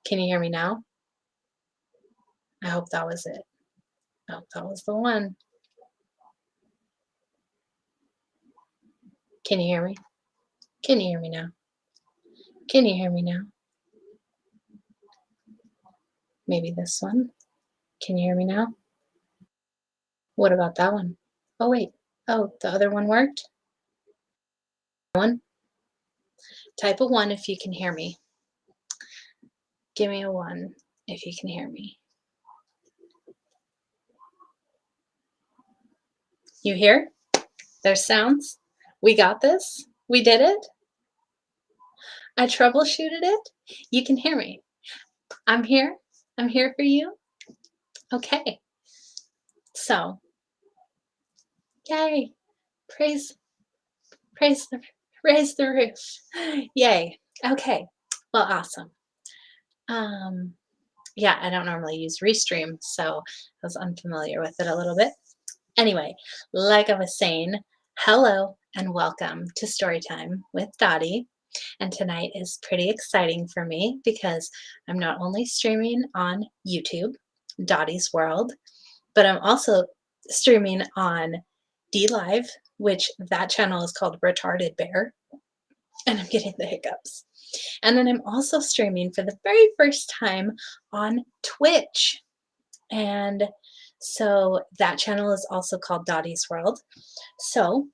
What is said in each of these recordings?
Can you hear me now? I hope that was it. I hope that was the one. Can you hear me? Can you hear me now? Can you hear me now? Maybe this one. Can you hear me now? What about that one? Oh, wait. Oh, the other one worked? One? Type a 1 if you can hear me. Give me a 1 if you can hear me. You hear? There's sounds. We got this. We did it. I troubleshooted it. You can hear me. I'm here. I'm here for you. Okay. So, yay. Praise the raise the roof. Yay. Okay. Well, awesome. Yeah, I don't normally use Restream, so I was unfamiliar with it a little bit. Anyway, like I was saying, hello and welcome to Storytime with Dottie. And tonight is pretty exciting for me because I'm not only streaming on YouTube, Dottie's World, but I'm also streaming on DLive, which that channel is called Retarded Bear, and I'm getting the hiccups. And then I'm also streaming for the very first time on Twitch. And so that channel is also called Dottie's World. So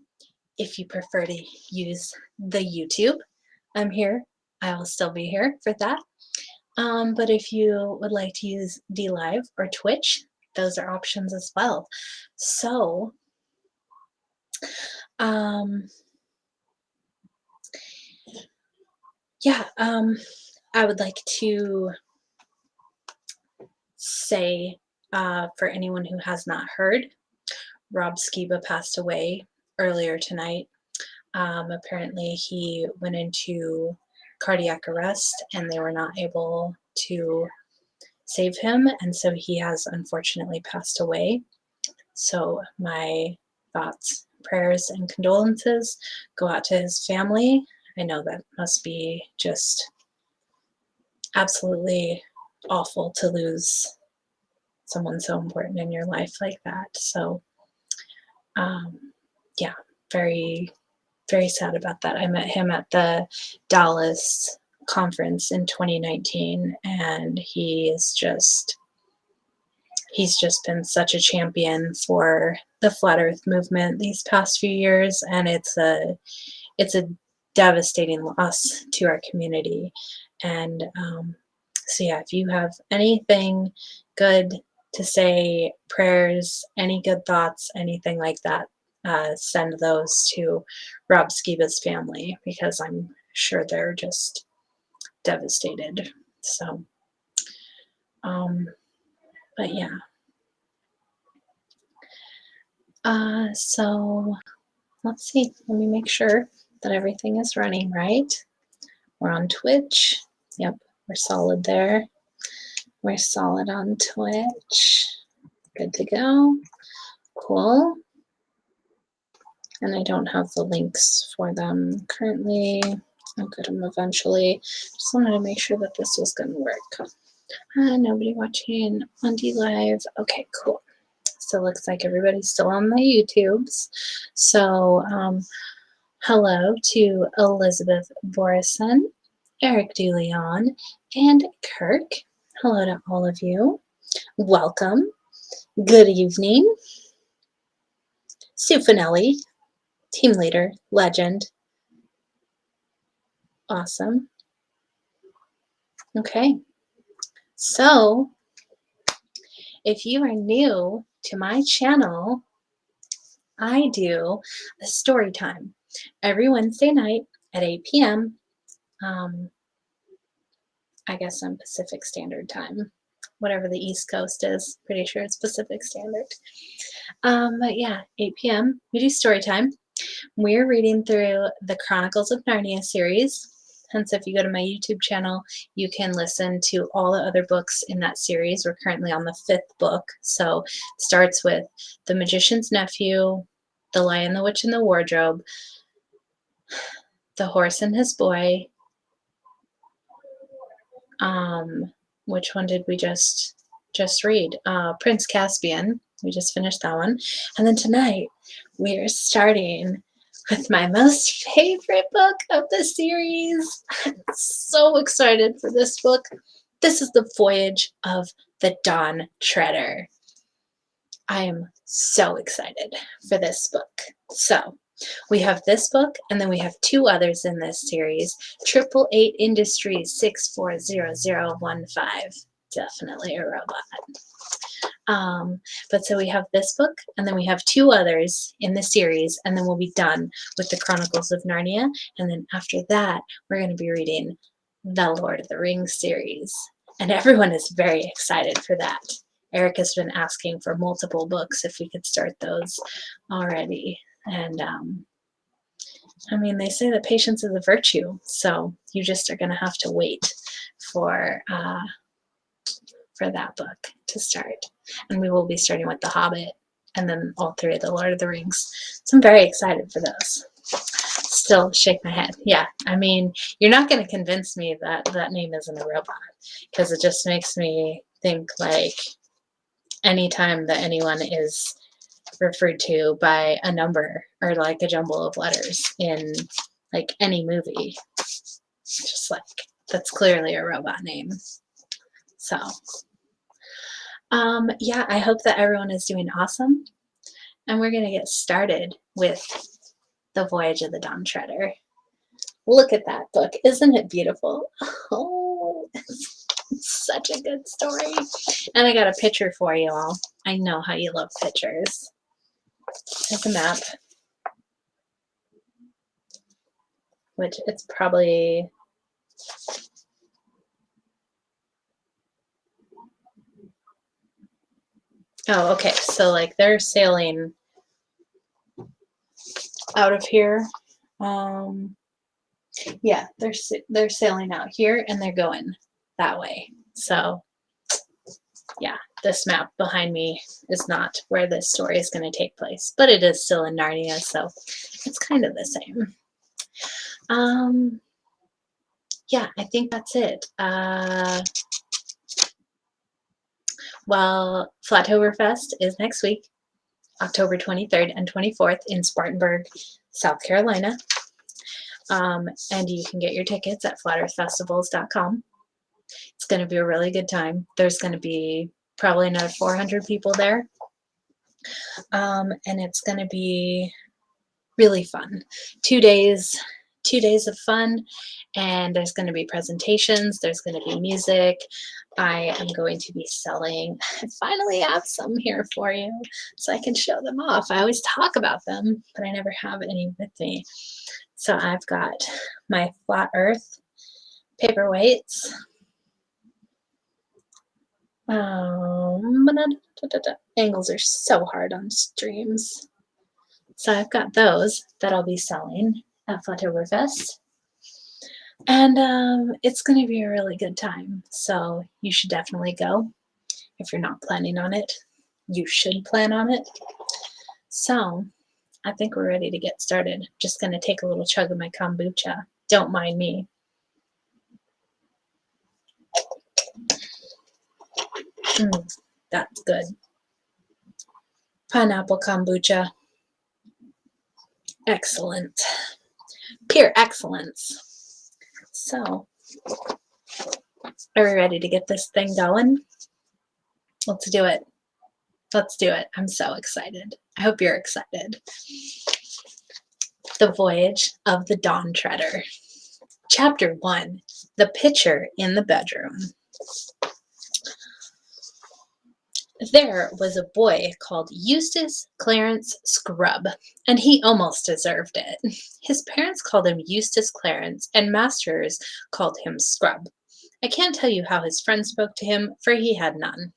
if you prefer to use the YouTube, I'm here. I will still be here for that. But if you would like to use DLive or Twitch, those are options as well. So, yeah, I would like to say for anyone who has not heard, Rob Skiba passed away earlier tonight. Apparently he went into cardiac arrest and they were not able to save him, and so he has unfortunately passed away. So my thoughts, prayers, and condolences go out to his family. I know that must be just absolutely awful to lose someone so important in your life like that. So yeah, very, very sad about that. I met him at the Dallas conference in 2019, and he's just been such a champion for the flat earth movement these past few years, and it's a devastating loss to our community. And so yeah, if you have anything good to say, prayers, any good thoughts, anything like that, send those to Rob Skiba's family, because I'm sure they're just devastated. So but yeah, so let's see, let me make sure that everything is running right. We're on Twitch. Yep, we're solid there. We're solid on Twitch. Good to go. Cool. And I don't have the links for them currently. I'll get them eventually. Just wanted to make sure that this was going to work. Nobody watching on DLive. Okay, cool. So it looks like everybody's still on the YouTubes. So hello to Elizabeth Borison, Eric DeLeon, and Kirk. Hello to all of you. Welcome. Good evening. Sue Finelli, team leader, legend. Awesome. Okay. So, if you are new to my channel, I do a story time every Wednesday night at 8 p.m. I guess on Pacific Standard Time, whatever the East Coast is. Pretty sure it's Pacific Standard. But yeah, 8 p.m. we do story time. We're reading through the Chronicles of Narnia series. Hence, if you go to my YouTube channel, you can listen to all the other books in that series. We're currently on the 5th book. So it starts with The Magician's Nephew, The Lion, the Witch, and the Wardrobe, The Horse and His Boy, which one did we just read? Prince Caspian. We just finished that one. And then tonight we are starting with my most favorite book of the series. I'm so excited for this book. This is The Voyage of the Dawn Treader. I am so excited for this book. So we have this book, and then we have two others in this series. 888 Industries 640015. Definitely a robot. But so we have this book, and then we have two others in the series, and then we'll be done with the Chronicles of Narnia. And then after that, we're going to be reading the Lord of the Rings series. And everyone is very excited for that. Eric has been asking for multiple books if we could start those already. And I mean, they say that patience is a virtue, so you just are going to have to wait for that book to start. And we will be starting with The Hobbit, and then all three of the Lord of the Rings. So I'm very excited for those. Still shake my head. Yeah, I mean, you're not going to convince me that that name isn't a robot, because it just makes me think like anytime that anyone is referred to by a number or like a jumble of letters in like any movie, just like that's clearly a robot name. So yeah, I hope that everyone is doing awesome, and we're going to get started with The Voyage of the Dawn Treader. Look at that book. Isn't it beautiful? Oh, it's such a good story. And I got a picture for you all. I know how you love pictures. There's a map, which it's probably... Oh, okay. So like they're sailing out of here. Yeah, they're sailing out here, and they're going that way. So yeah, this map behind me is not where this story is going to take place, but it is still in Narnia, so it's kind of the same. Yeah, I think that's it. Well, Flattoberfest is next week, October 23rd and 24th in Spartanburg, South Carolina. And you can get your tickets at flatearthfestivals.com. It's going to be a really good time. There's going to be probably another 400 people there. And it's going to be really fun. 2 days of fun, and there's going to be presentations, there's going to be music. I am going to be selling. I finally have some here for you so I can show them off. I always talk about them, but I never have any with me. So I've got my flat earth paperweights. Angles are so hard on streams. So I've got those that I'll be selling at Flattoberfest. And it's going to be a really good time. So you should definitely go. If you're not planning on it, you should plan on it. So I think we're ready to get started. Just going to take a little chug of my kombucha. Don't mind me. That's good. Pineapple kombucha. Excellent. Pure excellence. So, are we ready to get this thing going? Let's do it. Let's do it. I'm so excited. I hope you're excited. The Voyage of the Dawn Treader. Chapter 1. The Pitcher in the Bedroom. There was a boy called Eustace Clarence Scrubb, and he almost deserved it. His parents called him Eustace Clarence, and masters called him Scrubb. I can't tell you how his friends spoke to him, for he had none.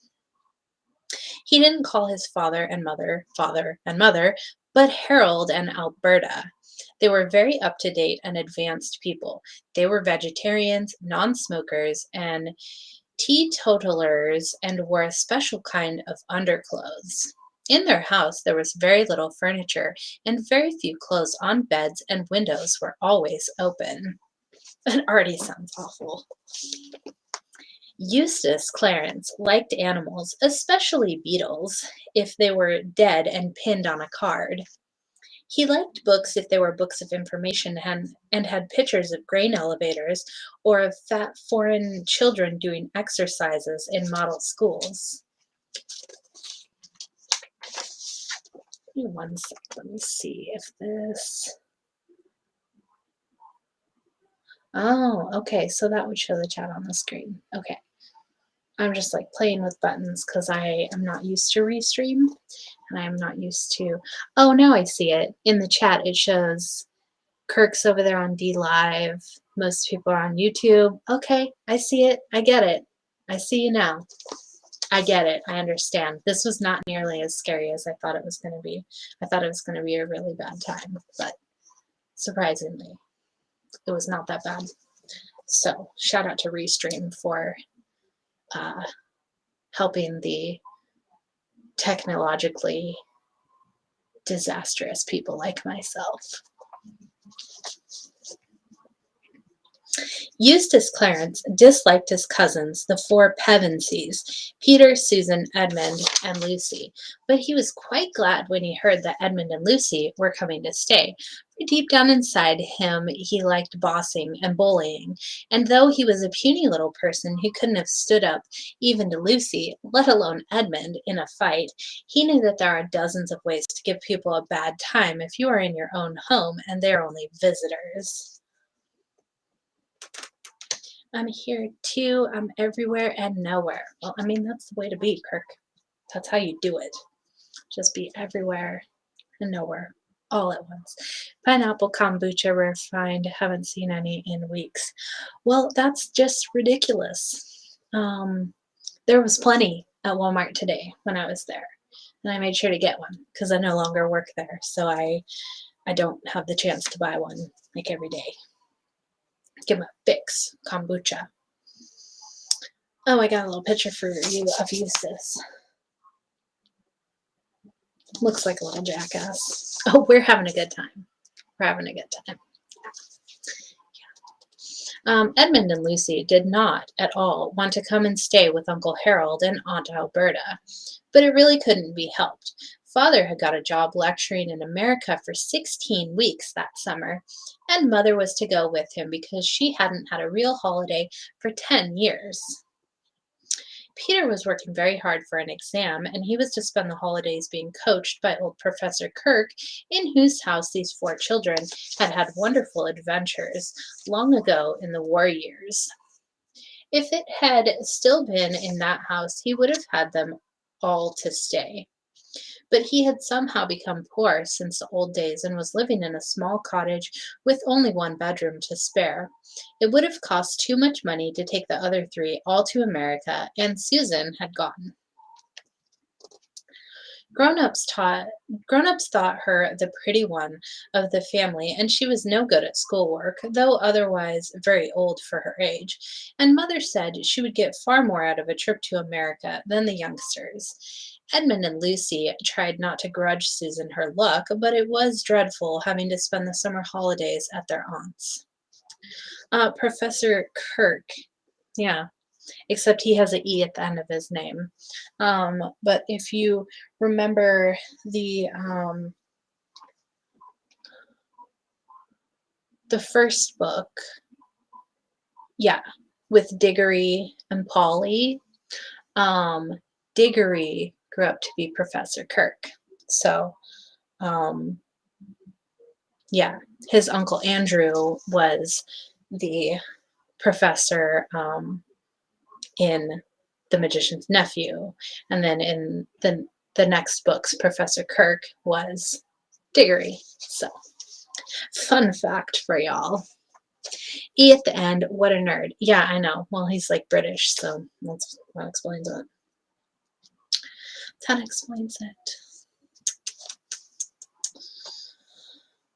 He didn't call his father and mother, but Harold and Alberta. They were very up-to-date and advanced people. They were vegetarians, non-smokers, and teetotalers, and wore a special kind of underclothes. In their house there was very little furniture, and very few clothes on beds, and windows were always open. It already sounds awful. Eustace Clarence liked animals, especially beetles, if they were dead and pinned on a card. He liked books if they were books of information and had pictures of grain elevators or of fat foreign children doing exercises in model schools. Give me one sec, let me see if this. Oh, okay, so that would show the chat on the screen. Okay. I'm just like playing with buttons because I am not used to Restream and I am not used to. Oh, now I see it. In the chat, it shows Kirk's over there on D Live. Most people are on YouTube. Okay, I see it. I get it. I see you now. I get it. I understand. This was not nearly as scary as I thought it was going to be. I thought it was going to be a really bad time, but surprisingly, it was not that bad. So shout out to Restream for helping the technologically disastrous people like myself. Eustace Clarence disliked his cousins, the four Pevensies, Peter, Susan, Edmund, and Lucy, but he was quite glad when he heard that Edmund and Lucy were coming to stay. For deep down inside him, he liked bossing and bullying, and though he was a puny little person who couldn't have stood up even to Lucy, let alone Edmund, in a fight, he knew that there are dozens of ways to give people a bad time if you are in your own home and they're only visitors. I'm here too. I'm everywhere and nowhere. Well, I mean, that's the way to be, Kirk. That's how you do it. Just be everywhere and nowhere all at once. Pineapple kombucha refined. Haven't seen any in weeks. Well, that's just ridiculous. There was plenty at Walmart today when I was there. And I made sure to get one because I no longer work there. So I don't have the chance to buy one like every day. Give him a fix kombucha. Oh, I got a little picture for you of Eustace. Looks like a little jackass. Oh, we're having a good time. We're having a good time. Edmund and Lucy did not at all want to come and stay with Uncle Harold and Aunt Alberta, but it really couldn't be helped. Father had got a job lecturing in America for 16 weeks that summer, and Mother was to go with him because she hadn't had a real holiday for 10 years. Peter was working very hard for an exam, and he was to spend the holidays being coached by old Professor Kirk, in whose house these four children had had wonderful adventures long ago in the war years. If it had still been in that house, he would have had them all to stay. But he had somehow become poor since the old days and was living in a small cottage with only one bedroom to spare. It would have cost too much money to take the other three all to America, and Susan had gone. Grown-ups thought her the pretty one of the family, and she was no good at schoolwork, though otherwise very old for her age, and Mother said she would get far more out of a trip to America than the youngsters. Edmund and Lucy tried not to grudge Susan her luck, but it was dreadful having to spend the summer holidays at their aunt's. Professor Kirk, yeah, except he has an E at the end of his name. But if you remember the first book, yeah, with Diggory and Polly, Diggory grew up to be Professor Kirk. So, yeah, his uncle Andrew was the professor in The Magician's Nephew, and then in the next books, Professor Kirk was Diggory. So, fun fact for y'all. E at the end, what a nerd. Yeah, I know. Well, he's like British, so that explains it. That explains it.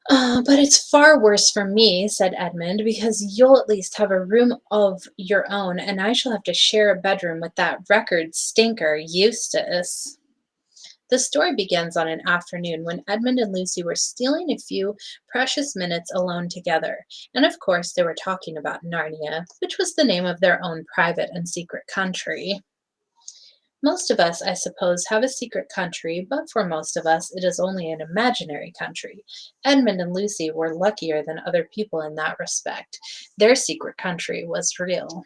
But it's far worse for me, said Edmund, because you'll at least have a room of your own, and I shall have to share a bedroom with that record stinker, Eustace. The story begins on an afternoon when Edmund and Lucy were stealing a few precious minutes alone together, and of course they were talking about Narnia, which was the name of their own private and secret country. Most of us, I suppose, have a secret country, but for most of us it is only an imaginary country. Edmund and Lucy were luckier than other people in that respect. Their secret country was real.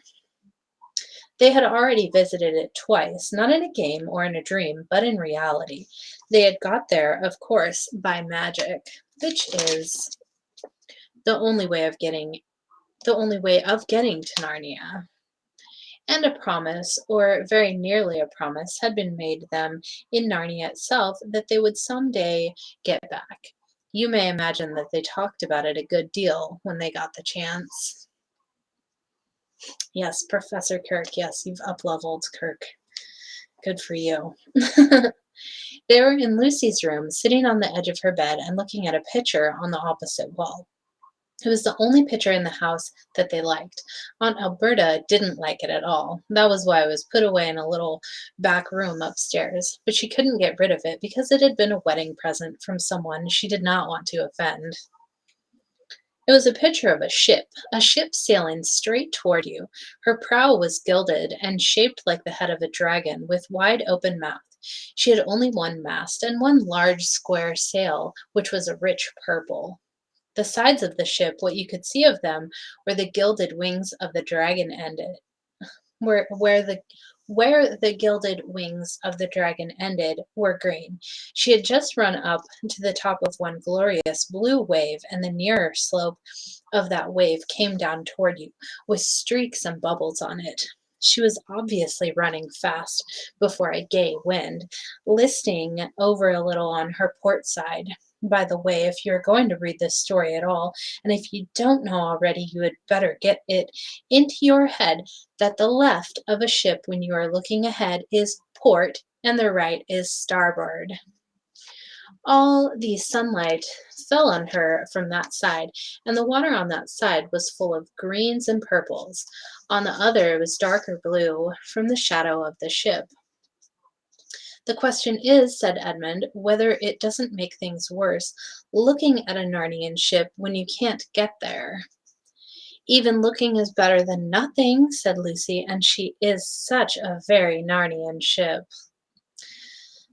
They had already visited it twice, not in a game or in a dream, but in reality. They had got there, of course, by magic, which is the only way of getting to Narnia. And a promise, or very nearly a promise, had been made them in Narnia itself that they would someday get back. You may imagine that they talked about it a good deal when they got the chance. Yes, Professor Kirk, yes, you've up-leveled, Kirk. Good for you. They were in Lucy's room, sitting on the edge of her bed and looking at a picture on the opposite wall. It was the only picture in the house that they liked. Aunt Alberta didn't like it at all. That was why it was put away in a little back room upstairs. But she couldn't get rid of it because it had been a wedding present from someone she did not want to offend. It was a picture of a ship sailing straight toward you. Her prow was gilded and shaped like the head of a dragon with wide open mouth. She had only one mast and one large square sail, which was a rich purple. The sides of the ship, what you could see of them, were the gilded wings of the dragon ended. Where the gilded wings of the dragon ended were green. She had just run up to the top of one glorious blue wave, and the nearer slope of that wave came down toward you, with streaks and bubbles on it. She was obviously running fast before a gay wind, listing over a little on her port side. By the way, if you're going to read this story at all, and if you don't know already, you had better get it into your head that the left of a ship when you are looking ahead is port and the right is starboard. All the sunlight fell on her from that side, and the water on that side was full of greens and purples. On the other it was darker blue from the shadow of the ship. The question is, said Edmund, whether it doesn't make things worse looking at a Narnian ship when you can't get there. Even looking is better than nothing, said Lucy, and she is such a very Narnian ship.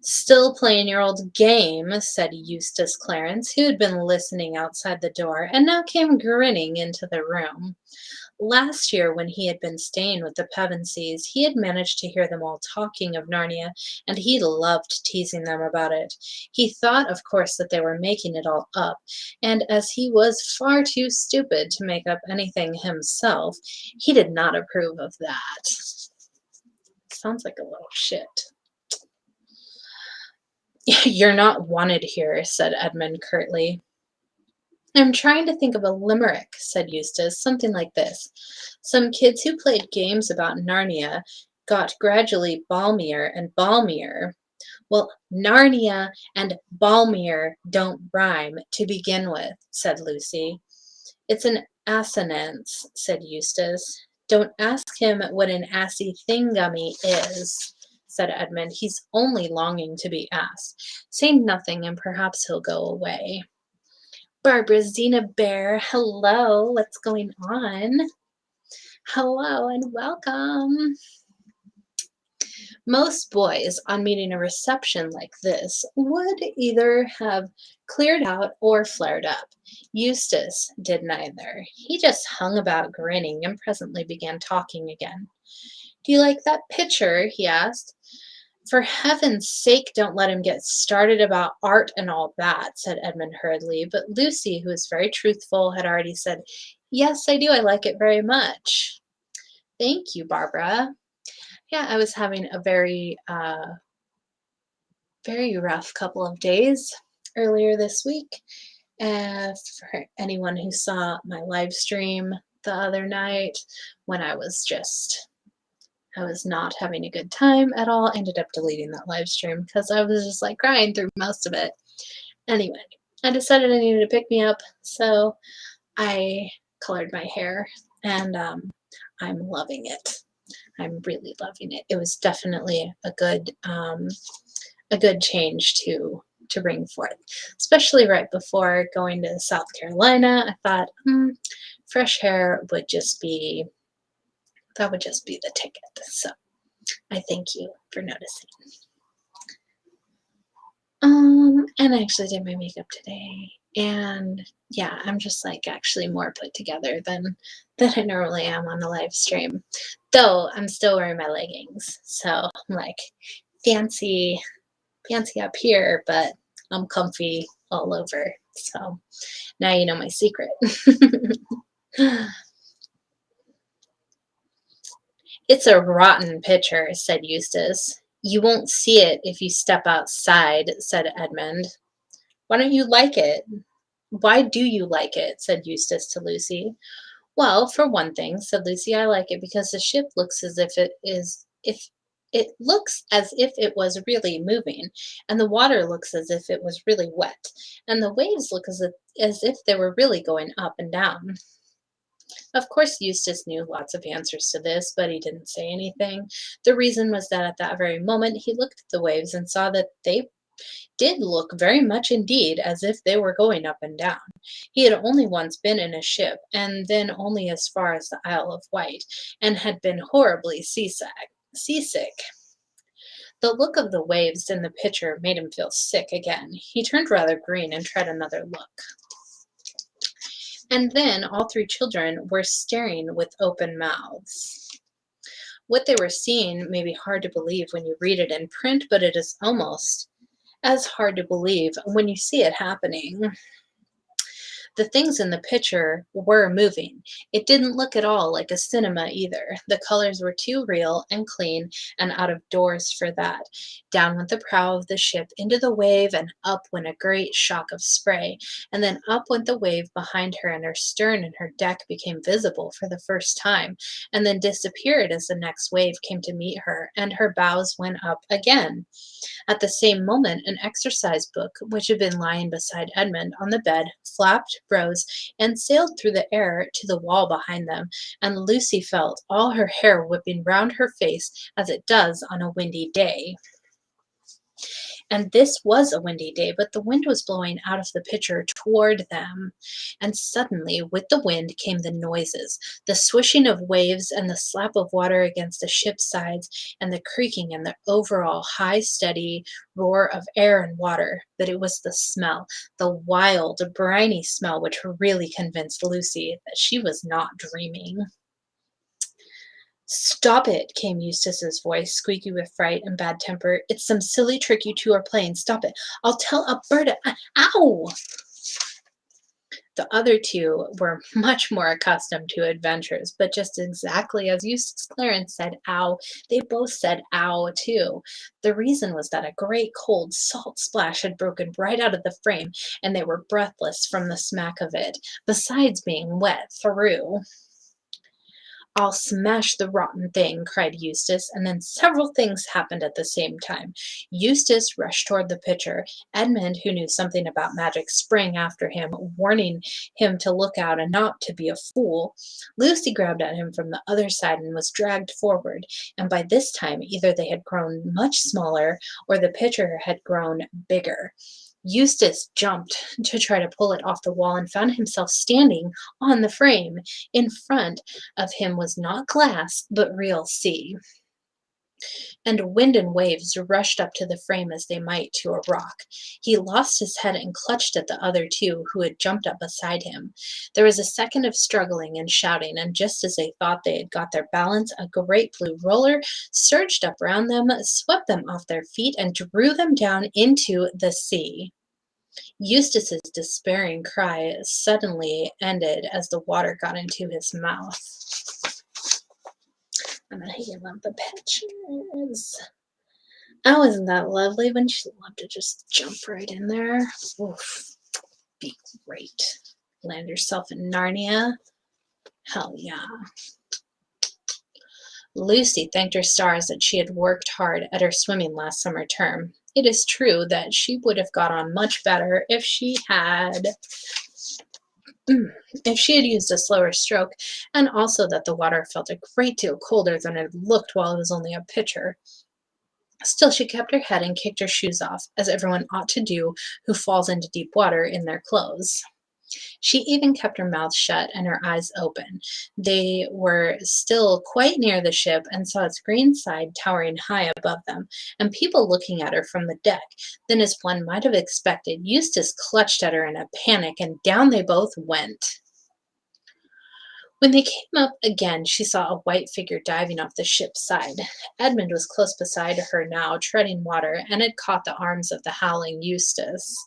Still playing your old game, said Eustace Clarence, who had been listening outside the door and now came grinning into the room. Last year, when he had been staying with the Pevensies, he had managed to hear them all talking of Narnia, and he loved teasing them about it. He thought, of course, that they were making it all up, and as he was far too stupid to make up anything himself, he did not approve of that. Sounds like a little shit. You're not wanted here, said Edmund curtly. I'm trying to think of a limerick, said Eustace, something like this. Some kids who played games about Narnia got gradually balmier and balmier. Well, Narnia and balmier don't rhyme to begin with, said Lucy. It's an assonance, said Eustace. Don't ask him what an assy thingummy is, said Edmund. He's only longing to be asked. Say nothing and perhaps he'll go away. Barbara Zena Bear, hello, what's going on? Hello and welcome. Most boys, on meeting a reception like this, would either have cleared out or flared up. Eustace did neither. He just hung about grinning and presently began talking again. Do you like that picture? He asked. For heaven's sake, don't let him get started about art and all that, said Edmund hurriedly, but Lucy, who was very truthful, had already said, yes, I do, I like it very much. Thank you, Barbara. Yeah, I was having a very rough couple of days earlier this week. For anyone who saw my live stream the other night when I was not having a good time at all. I ended up deleting that live stream because I was just like crying through most of it. Anyway, I decided I needed to pick me up, so I colored my hair, and I'm loving it. I'm really loving it. It was definitely a a good change to bring forth, especially right before going to South Carolina. I thought, fresh hair would just be that would just be the ticket. So I thank you for noticing. And I actually did my makeup today, and yeah, I'm just like actually more put together than I normally am on the live stream. Though I'm still wearing my leggings, so I'm like fancy, fancy up here, but I'm comfy all over. So now you know my secret. It's a rotten picture, said Eustace. You won't see it if you step outside, said Edmund. Why don't you like it? Why do you like it? Said Eustace to Lucy. Well, for one thing, said Lucy, I like it because the ship looks as if it looks as if it was really moving, and the water looks as if it was really wet, and the waves look as if they were really going up and down. Of course, Eustace knew lots of answers to this, but he didn't say anything. The reason was that at that very moment he looked at the waves and saw that they did look very much indeed as if they were going up and down. He had only once been in a ship, and then only as far as the Isle of Wight, and had been horribly seasick. The look of the waves in the picture made him feel sick again. He turned rather green and tried another look. And then all three children were staring with open mouths. What they were seeing may be hard to believe when you read it in print, but it is almost as hard to believe when you see it happening. The things in the picture were moving. It didn't look at all like a cinema either. The colors were too real and clean and out of doors for that. Down went the prow of the ship into the wave, and up went a great shock of spray, and then up went the wave behind her, and her stern and her deck became visible for the first time, and then disappeared as the next wave came to meet her, and her bows went up again. At the same moment, an exercise book, which had been lying beside Edmund on the bed, flapped, rose, and sailed through the air to the wall behind them, and Lucy felt all her hair whipping round her face as it does on a windy day. And this was a windy day, but the wind was blowing out of the pitcher toward them. And suddenly, with the wind, came the noises, the swishing of waves and the slap of water against the ship's sides, and the creaking and the overall high, steady roar of air and water. But it was the smell, the wild, briny smell, which really convinced Lucy that she was not dreaming. Stop it, came Eustace's voice, squeaky with fright and bad temper. It's some silly trick you two are playing. Stop it. I'll tell Alberta. Ow! The other two were much more accustomed to adventures, but just exactly as Eustace Clarence said ow, they both said ow too. The reason was that a great cold salt splash had broken right out of the frame, and they were breathless from the smack of it, besides being wet through. I'll smash the rotten thing, cried Eustace, and then several things happened at the same time. Eustace rushed toward the pitcher. Edmund, who knew something about magic, sprang after him, warning him to look out and not to be a fool. Lucy grabbed at him from the other side and was dragged forward, and by this time either they had grown much smaller or the pitcher had grown bigger. Eustace jumped to try to pull it off the wall and found himself standing on the frame. In front of him was not glass, but real sea. And wind and waves rushed up to the frame as they might to a rock. He lost his head and clutched at the other two who had jumped up beside him. There was a second of struggling and shouting, and just as they thought they had got their balance, a great blue roller surged up round them, swept them off their feet, and drew them down into the sea. Eustace's despairing cry suddenly ended as the water got into his mouth. And he loved the pictures. Oh, isn't that lovely? Wouldn't you love to just jump right in there? Oof, be great. Land yourself in Narnia. Hell yeah. Lucy thanked her stars that she had worked hard at her swimming last summer term. It is true that she would have got on much better if she had used a slower stroke, and also that the water felt a great deal colder than it looked while it was only a pitcher. Still, she kept her head and kicked her shoes off, as everyone ought to do who falls into deep water in their clothes. She even kept her mouth shut and her eyes open. They were still quite near the ship and saw its green side towering high above them, and people looking at her from the deck. Then, as one might have expected, Eustace clutched at her in a panic, and down they both went. When they came up again, she saw a white figure diving off the ship's side. Edmund was close beside her now, treading water, and had caught the arms of the howling Eustace.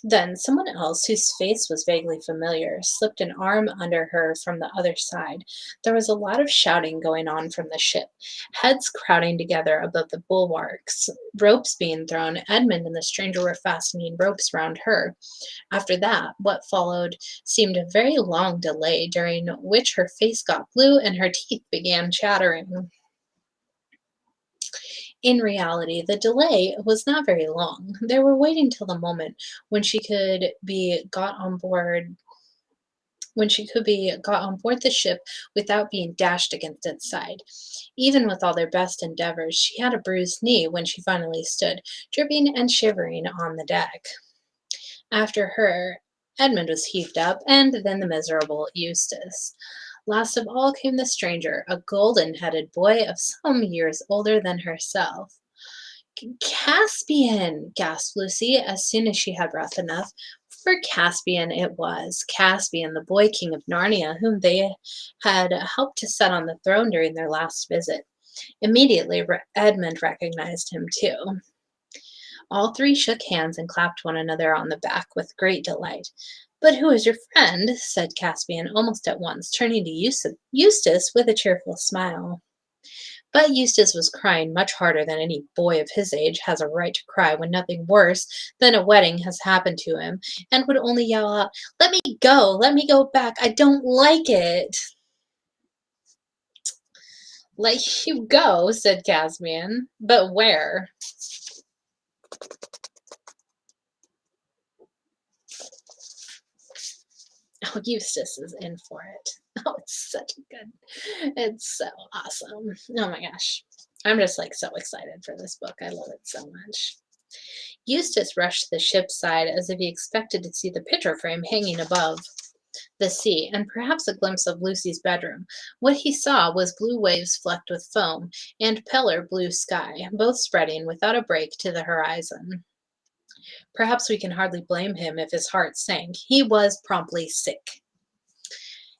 Then someone else, whose face was vaguely familiar, slipped an arm under her from the other side. There was a lot of shouting going on from the ship, heads crowding together above the bulwarks, ropes being thrown. Edmund and the stranger were fastening ropes round her. After that, what followed seemed a very long delay, during which her face got blue and her teeth began chattering. In reality, the delay was not very long. They were waiting till the moment when she could be got on board the ship without being dashed against its side. Even with all their best endeavors, she had a bruised knee when she finally stood, dripping and shivering on the deck. After her, Edmund was heaved up, and then the miserable Eustace. Last of all came the stranger, a golden-headed boy of some years older than herself. Caspian, gasped Lucy as soon as she had breath enough. For Caspian it was, Caspian, the boy king of Narnia, whom they had helped to set on the throne during their last visit. Immediately Edmund recognized him too. All three shook hands and clapped one another on the back with great delight. "But who is your friend?" said Caspian almost at once, turning to Eustace with a cheerful smile. But Eustace was crying much harder than any boy of his age has a right to cry when nothing worse than a wedding has happened to him, and would only yell out, let me go back, I don't like it." "Let you go," said Caspian, "but where?" Oh, Eustace is in for it. Oh, it's so awesome. Oh my gosh. I'm just like so excited for this book. I love it so much. Eustace rushed to the ship's side as if he expected to see the picture frame hanging above the sea, and perhaps a glimpse of Lucy's bedroom. What he saw was blue waves flecked with foam, and paler blue sky, both spreading without a break to the horizon. Perhaps we can hardly blame him if his heart sank. He was promptly sick.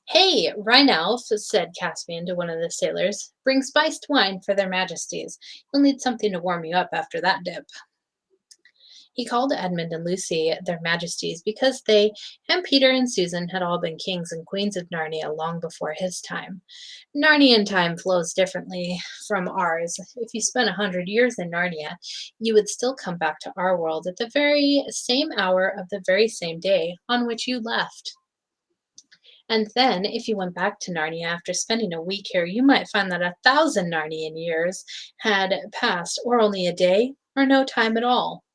"Hey, Rheinalf," said Caspian to one of the sailors, "bring spiced wine for their majesties. You'll need something to warm you up after that dip." He called Edmund and Lucy their majesties because they and Peter and Susan had all been kings and queens of Narnia long before his time. Narnian time flows differently from ours. If you spent 100 years in Narnia, you would still come back to our world at the very same hour of the very same day on which you left. And then, if you went back to Narnia after spending a week here, you might find that 1,000 Narnian years had passed, or only a day, or no time at all.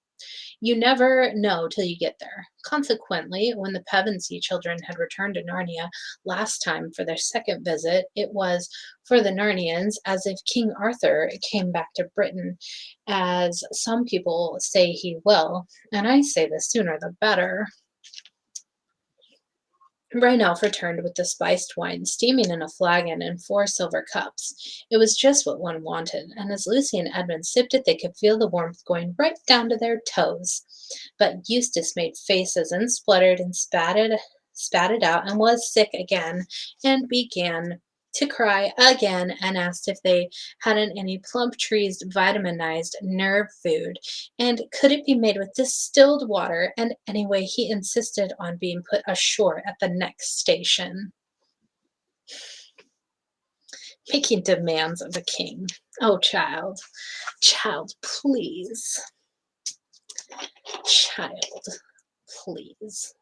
You never know till you get there. Consequently, when the Pevensey children had returned to Narnia last time for their second visit, it was for the Narnians as if King Arthur came back to Britain, as some people say he will, and I say the sooner the better. Reinalf returned with the spiced wine, steaming in a flagon and 4 silver cups. It was just what one wanted, and as Lucy and Edmund sipped it, they could feel the warmth going right down to their toes. But Eustace made faces and spluttered and spat it out, and was sick again, and began to cry again, and asked if they hadn't any Plumtree's vitaminized nerve food, and could it be made with distilled water, and anyway he insisted on being put ashore at the next station. Making demands of a king. Oh, child, please. Child, please.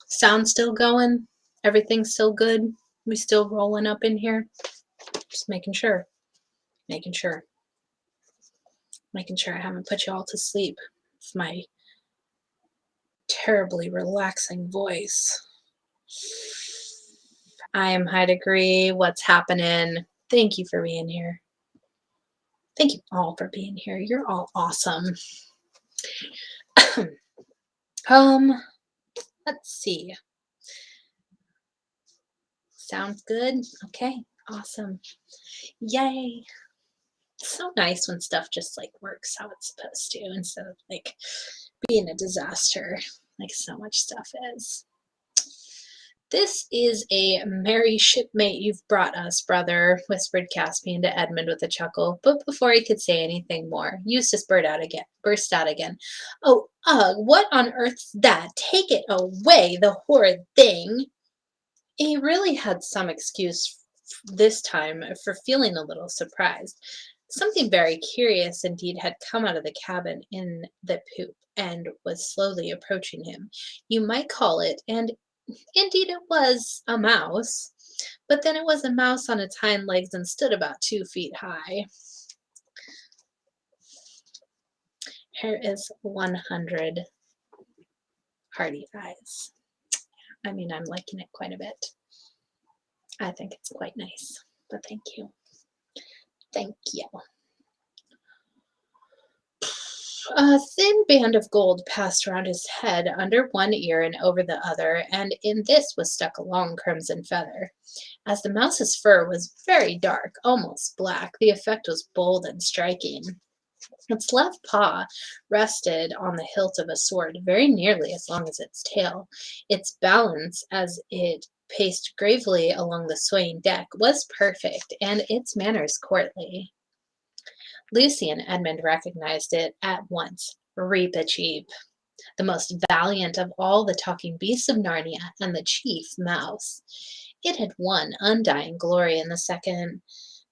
Sound still going? Everything's still good? We still rolling up in here? Just making sure. Making sure I haven't put you all to sleep with my terribly relaxing voice. I am high degree. What's happening? Thank you for being here. Thank you all for being here. You're all awesome. um, let's see. Sounds good. Okay, awesome. Yay. It's so nice when stuff just like works how it's supposed to instead of like being a disaster like so much stuff is. This is a merry shipmate you've brought us, brother, whispered Caspian to Edmund with a chuckle, but before he could say anything more, Eustace burst out again. Oh, ugh, what on earth's that? Take it away, the horrid thing! He really had some excuse this time for feeling a little surprised. Something very curious indeed had come out of the cabin in the poop and was slowly approaching him. You might call it, and indeed it was, a mouse, but then it was a mouse on its hind legs and stood about 2 feet high. Here is 100 hearty eyes. I mean, I'm liking it quite a bit. I think it's quite nice, but thank you. Thank you. A thin band of gold passed around his head under one ear and over the other, and in this was stuck a long crimson feather. As the mouse's fur was very dark, almost black, the effect was bold and striking. Its left paw rested on the hilt of a sword, very nearly as long as its tail. Its balance, as it paced gravely along the swaying deck, was perfect, and its manners courtly. Lucy and Edmund recognized it at once. Reepicheep, the most valiant of all the talking beasts of Narnia, and the chief mouse. It had won undying glory in the second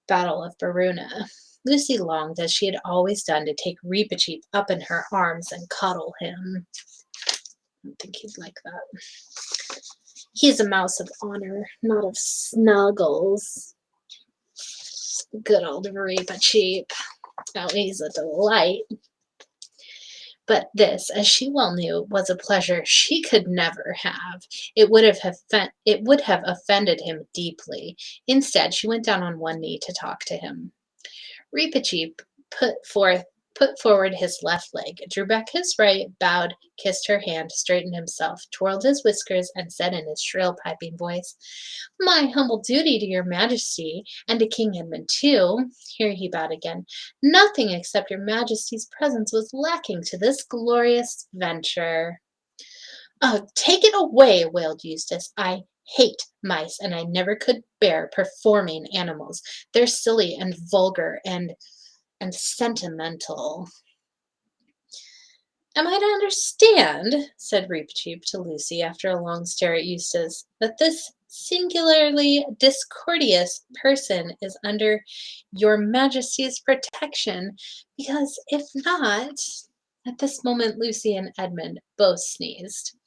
battle of Baruna. Lucy longed, as she had always done, to take Reepicheep up in her arms and cuddle him. I don't think he'd like that. He's a mouse of honor, not of snuggles. Good old Reepicheep. Oh, he's a delight. But this, as she well knew, was a pleasure she could never have. It would have offended him deeply. Instead, she went down on one knee to talk to him. Reepicheep put forward his left leg, drew back his right, bowed, kissed her hand, straightened himself, twirled his whiskers, and said in his shrill, piping voice, "My humble duty to your majesty, and to King Edmund too," here he bowed again, "nothing except your majesty's presence was lacking to this glorious venture." "Oh, take it away," wailed Eustace. "I hate mice, and I never could bear performing animals. They're silly and vulgar and sentimental." "Am I to understand," said Reepicheep to Lucy after a long stare at Eustace, "that this singularly discourteous person is under your majesty's protection? Because if not—" At this moment Lucy and Edmund both sneezed.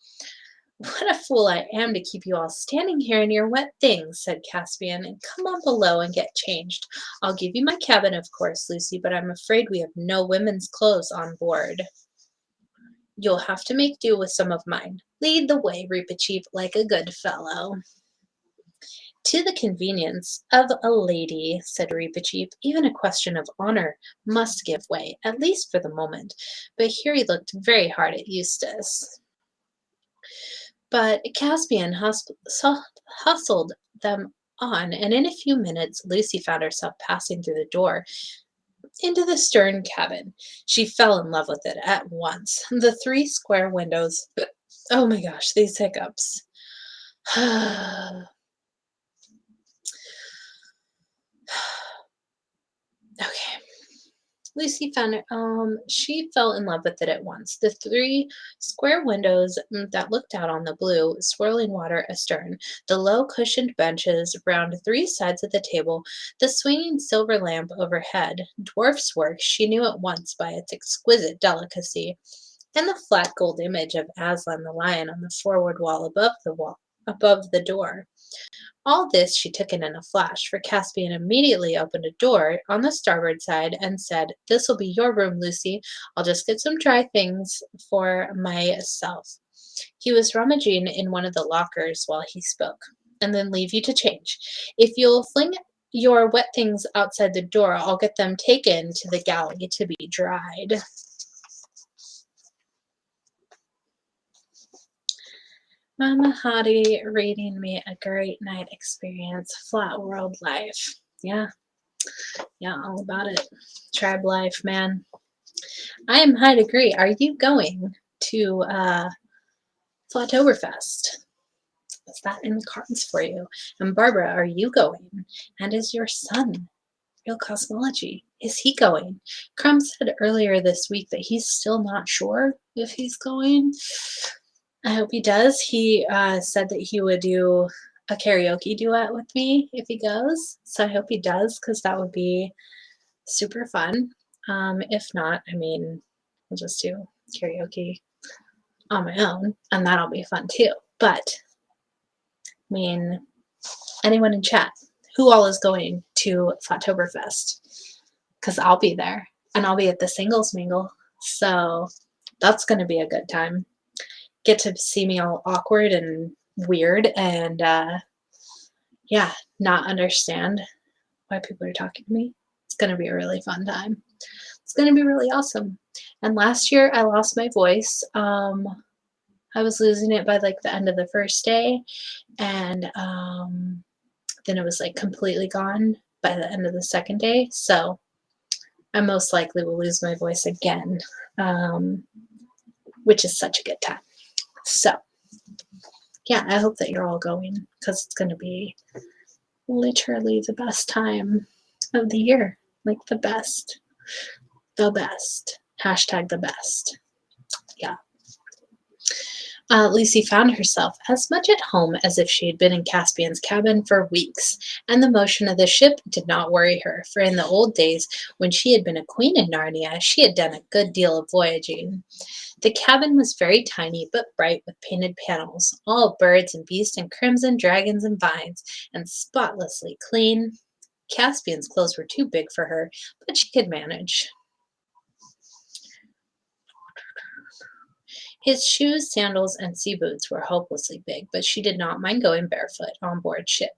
"What a fool I am to keep you all standing here in your wet things," said Caspian, "and come on below and get changed. I'll give you my cabin, of course, Lucy, but I'm afraid we have no women's clothes on board." "You'll have to make do with some of mine. Lead the way, Reepicheep, like a good fellow." "To the convenience of a lady," said Reepicheep. "Even a question of honor must give way, at least for the moment." But here he looked very hard at Eustace. But Caspian hustled them on, and in a few minutes Lucy found herself passing through the door into the stern cabin. She fell in love with it at once. The 3 square windows. Oh my gosh, these hiccups. Okay. Lucy found it. She fell in love with it at once. The 3 square windows that looked out on the blue, swirling water astern, the low cushioned benches round 3 sides of the table, the swinging silver lamp overhead, dwarf's work she knew at once by its exquisite delicacy, and the flat gold image of Aslan the lion on the forward wall above the door. All this she took in a flash, for Caspian immediately opened a door on the starboard side and said, "This'll be your room, Lucy. I'll just get some dry things for myself." He was rummaging in one of the lockers while he spoke. and then leave you to change. If you'll fling your wet things outside the door, I'll get them taken to the galley to be dried. Mama Hottie reading me a great night experience. Flat world life. Yeah, all about it. Tribe life, man. I am high degree. Are you going to Flatoberfest? Is that in the cards for you? And Barbara, are you going? And is your son, Real Cosmology, is he going? Crumb said earlier this week that he's still not sure if he's going. I hope he does. He said that he would do a karaoke duet with me if he goes. So I hope he does, because that would be super fun. If not, I mean, I'll just do karaoke on my own, and that'll be fun too. But, I mean, anyone in chat, who all is going to Flatoberfest? Because I'll be there, and I'll be at the Singles Mingle. So that's going to be a good time. Get to see me all awkward and weird and, yeah, not understand why people are talking to me. It's going to be a really fun time. It's going to be really awesome. And last year I lost my voice. I was losing it by like the end of the first day, and then it was like completely gone by the end of the second day. So I most likely will lose my voice again, which is such a good time. So yeah, I hope that you're all going, because it's going to be literally the best time of the year. Like the best. The best. Hashtag the best. Yeah. Lucy found herself as much at home as if she had been in Caspian's cabin for weeks, and the motion of the ship did not worry her, for in the old days, when she had been a queen in Narnia, she had done a good deal of voyaging. The cabin was very tiny but bright, with painted panels, all birds and beasts and crimson dragons and vines, and spotlessly clean. Caspian's clothes were too big for her, but she could manage. His shoes, sandals, and sea boots were hopelessly big, but she did not mind going barefoot on board ship.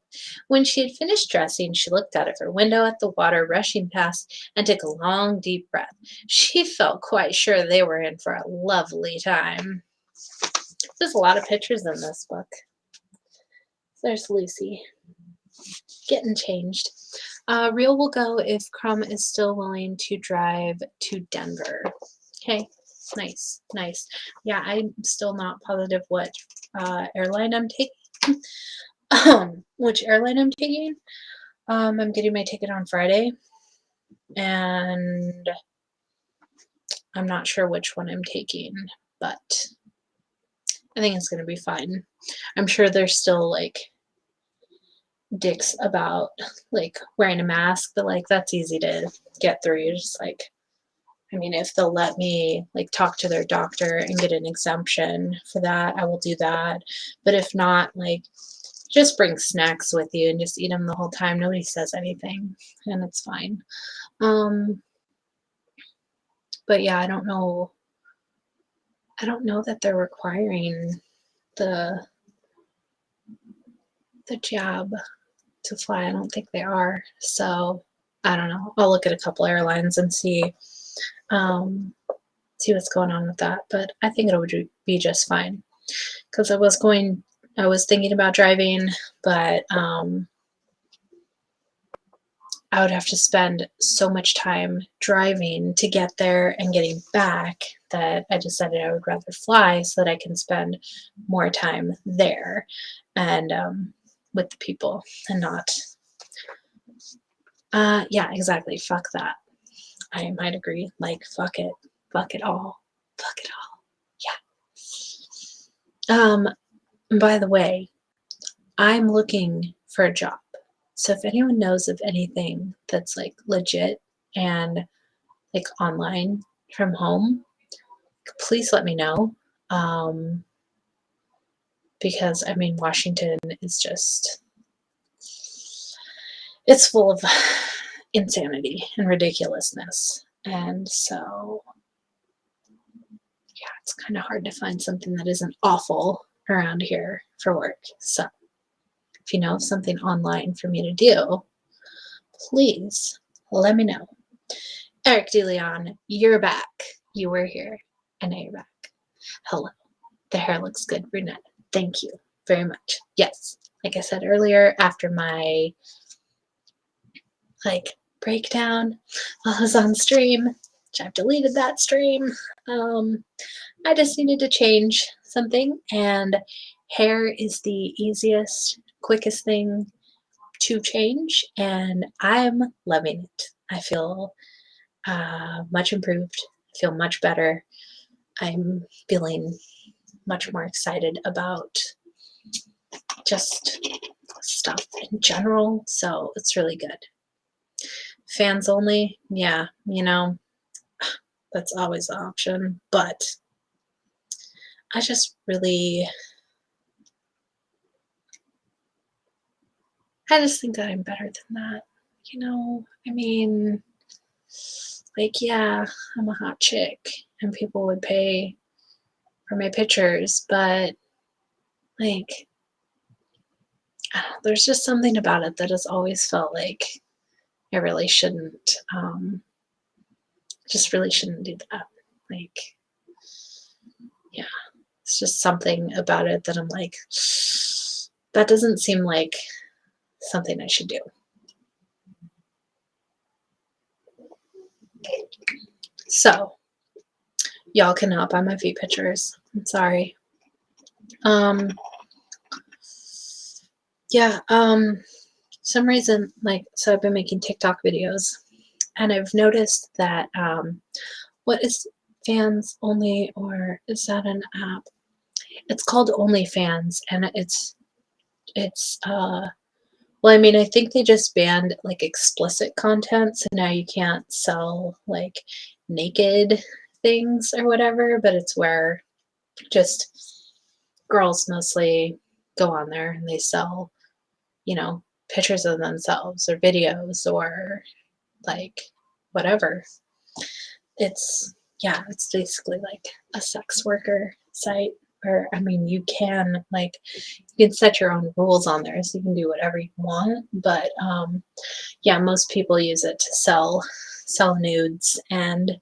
When she had finished dressing, she looked out of her window at the water rushing past and took a long, deep breath. She felt quite sure they were in for a lovely time. There's a lot of pictures in this book. There's Lucy getting changed. Real will go if Crumb is still willing to drive to Denver. Okay. Nice. Yeah, I'm still not positive what airline I'm taking. Which airline I'm taking. I'm getting my ticket on Friday, and I'm not sure which one I'm taking, but I think it's going to be fine. I'm sure there's still like dicks about like wearing a mask, but like that's easy to get through. You're just like, I mean, if they'll let me like talk to their doctor and get an exemption for that, I will do that. But if not, like, just bring snacks with you and just eat them the whole time. Nobody says anything, and it's fine. But yeah, I don't know that they're requiring the jab to fly. I don't think they are. So I don't know. I'll look at a couple airlines and see what's going on with that. But I think it'll be just fine, because I was thinking about driving, but I would have to spend so much time driving to get there and getting back that I decided I would rather fly so that I can spend more time there and with the people and not. Yeah, exactly. Fuck that. I might agree. Like, fuck it. Fuck it all. Fuck it all. Yeah. By the way, I'm looking for a job. So if anyone knows of anything that's like legit and like online from home, please let me know. Because I mean, Washington is just, it's full of insanity and ridiculousness. And so, yeah, it's kind of hard to find something that isn't awful around here for work. So if you know of something online for me to do, please let me know. Eric DeLeon, you're back. You were here, and now you're back. Hello. The hair looks good, brunette. Thank you very much. Yes, like I said earlier, after my breakdown while I was on stream, which I've deleted that stream, I just needed to change something, and hair is the easiest, quickest thing to change, and I'm loving it. I feel much improved. I feel much better. I'm feeling much more excited about just stuff in general, so it's really good. Fans only, yeah, you know, that's always an option, but I just think that I'm better than that, you know. I mean, yeah, I'm a hot chick and people would pay for my pictures, but there's just something about it that has always felt like I really shouldn't, just really shouldn't do that. Yeah, it's just something about it that I'm like, that doesn't seem like something I should do. So, y'all cannot buy my feet pictures. I'm sorry. Yeah, some reason, so I've been making TikTok videos, and I've noticed that, what is fans only, or is that an app? It's called OnlyFans, and well, I mean, I think they just banned explicit content, so now you can't sell naked things or whatever, but it's where just girls mostly go on there and they sell, pictures of themselves or videos or whatever. It's basically like a sex worker site where, I mean, you can set your own rules on there, so you can do whatever you want, but yeah, most people use it to sell nudes and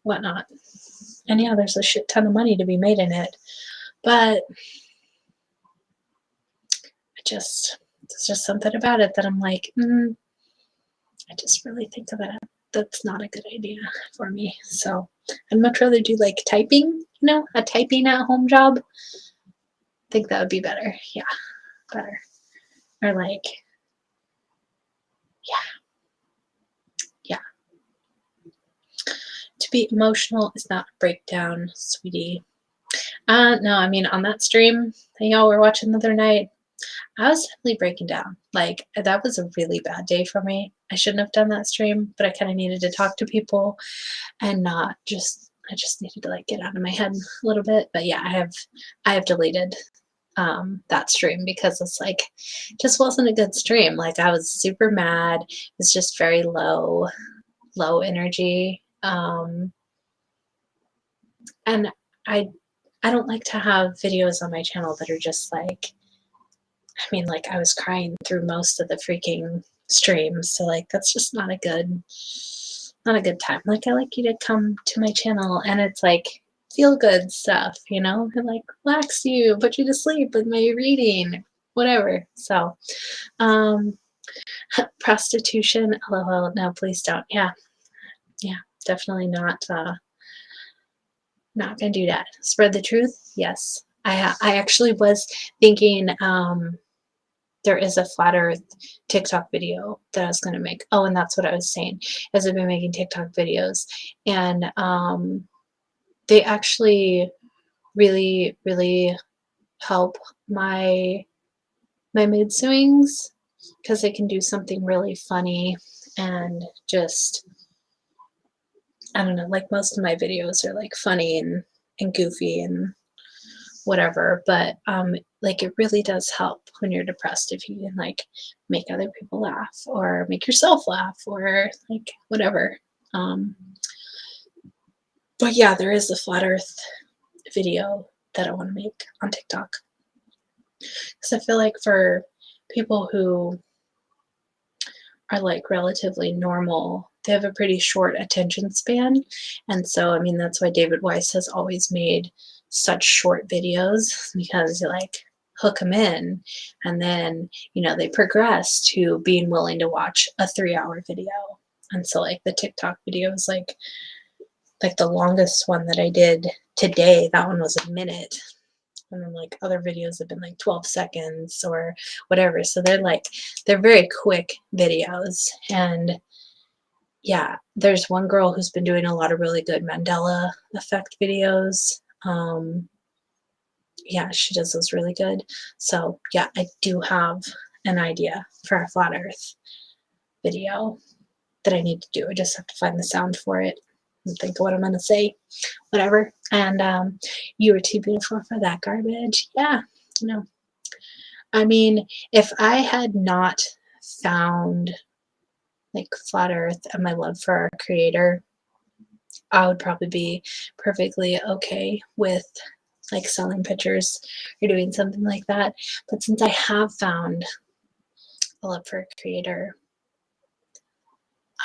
whatnot. And yeah, there's a shit ton of money to be made in it, but there's just something about it that I'm like, I just really think that's not a good idea for me. So I'd much rather do typing, a typing at home job. I think that would be better. Yeah, better. Or yeah. To be emotional is not a breakdown, sweetie. No, I mean, on that stream that y'all were watching the other night, I was definitely breaking down. That was a really bad day for me. I shouldn't have done that stream, but I kind of needed to talk to people and I just needed to get out of my head a little bit. But yeah, I have deleted that stream because it's just wasn't a good stream. I was super mad. It was just very low energy. And I don't like to have videos on my channel that are just I was crying through most of the freaking streams, so that's just not a good time. I like you to come to my channel and it's feel good stuff, and relax you, put you to sleep with my reading, whatever. So prostitution, lol, no, please don't. Yeah, definitely not gonna do that. Spread the truth, yes. I actually was thinking there is a flat earth TikTok video that I was going to make. Oh, and that's what I was saying, as I've been making TikTok videos, and they actually really, really help my mood swings, because they can do something really funny and just, I don't know, most of my videos are funny and goofy and whatever, but it really does help when you're depressed if you can make other people laugh or make yourself laugh or whatever. But yeah, there is a flat earth video that I want to make on TikTok. Because I feel like for people who are like relatively normal, they have a pretty short attention span. And so, I mean, that's why David Weiss has always made such short videos, because you like hook them in, and then, you know, they progress to being willing to watch a 3-hour video. And so like the TikTok video is like the longest one that I did today, that one was a minute. And then like other videos have been like 12 seconds or whatever. So they're very quick videos. And yeah, there's one girl who's been doing a lot of really good Mandela effect videos. Yeah, she does those really good. So yeah, I do have an idea for a flat earth video that I need to do. I just have to find the sound for it and think of what I'm going to say, whatever. And you were too beautiful for that garbage. Yeah, no. I mean, if I had not found like flat earth and my love for our creator, I would probably be perfectly okay with like selling pictures or doing something like that. But since I have found a love for a creator,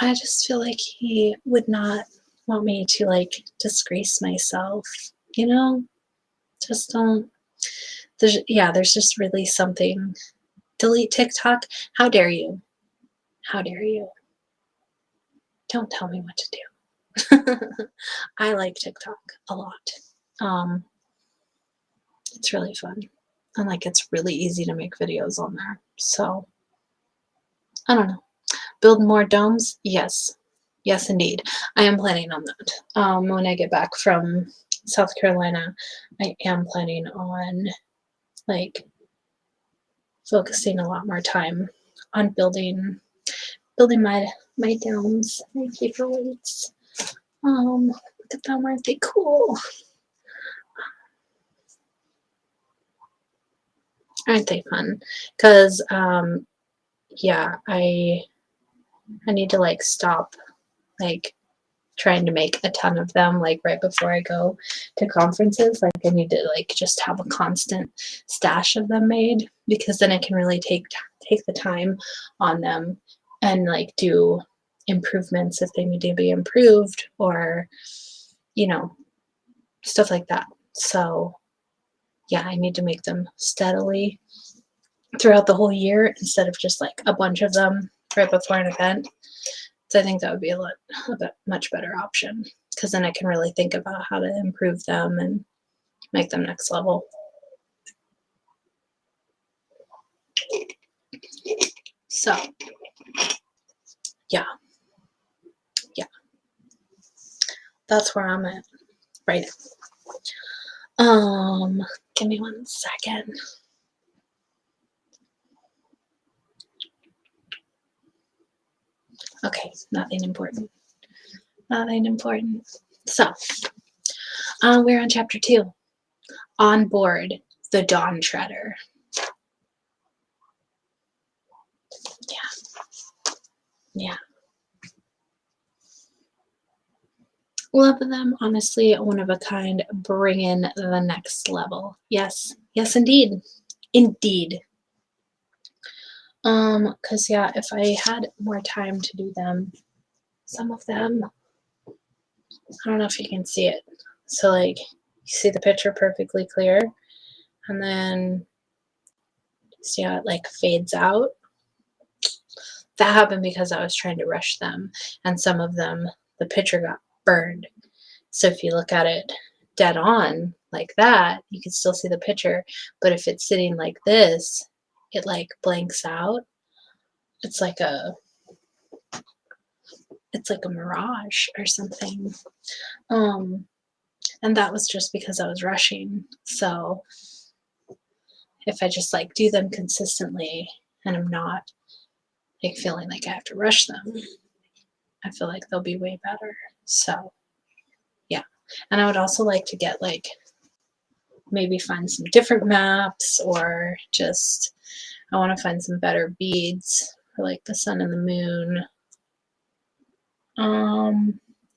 I just feel like he would not want me to like disgrace myself, you know? Just don't. There's just really something. Delete TikTok? How dare you? How dare you? Don't tell me what to do. I like TikTok a lot. It's really fun. And like it's really easy to make videos on there. So I don't know. Build more domes? Yes. Yes, indeed. I am planning on that. When I get back from South Carolina, I am planning on like focusing a lot more time on building my domes, my paperweights. Look at them, aren't they cool? Aren't they fun? Because yeah, I need to like stop like trying to make a ton of them like right before I go to conferences. Like I need to like just have a constant stash of them made, because then I can really take the time on them and like do improvements if they need to be improved, or you know, stuff like that. So yeah, I need to make them steadily throughout the whole year instead of just like a bunch of them right before an event. So I think that would be a much better option, because then I can really think about how to improve them and make them next level. So yeah, that's where I'm at right now. Give me 1 second. Okay, nothing important. Nothing important. So, we're on chapter 2. On board the Dawn Treader. Yeah. Love them, honestly, one of a kind, bring in the next level. Yes, yes, indeed. Indeed. Because yeah, if I had more time to do them, some of them, I don't know if you can see it. So like, you see the picture perfectly clear, and then see how it like fades out. That happened because I was trying to rush them, and some of them, the picture got burned. So if you look at it dead on like that, you can still see the picture. But if it's sitting like this, it like blanks out. It's like a mirage or something. And that was just because I was rushing. So if I just like do them consistently and I'm not like feeling like I have to rush them, I feel like they'll be way better. So yeah. And I would also like to get like maybe find some different maps, or just I want to find some better beads for like the sun and the moon.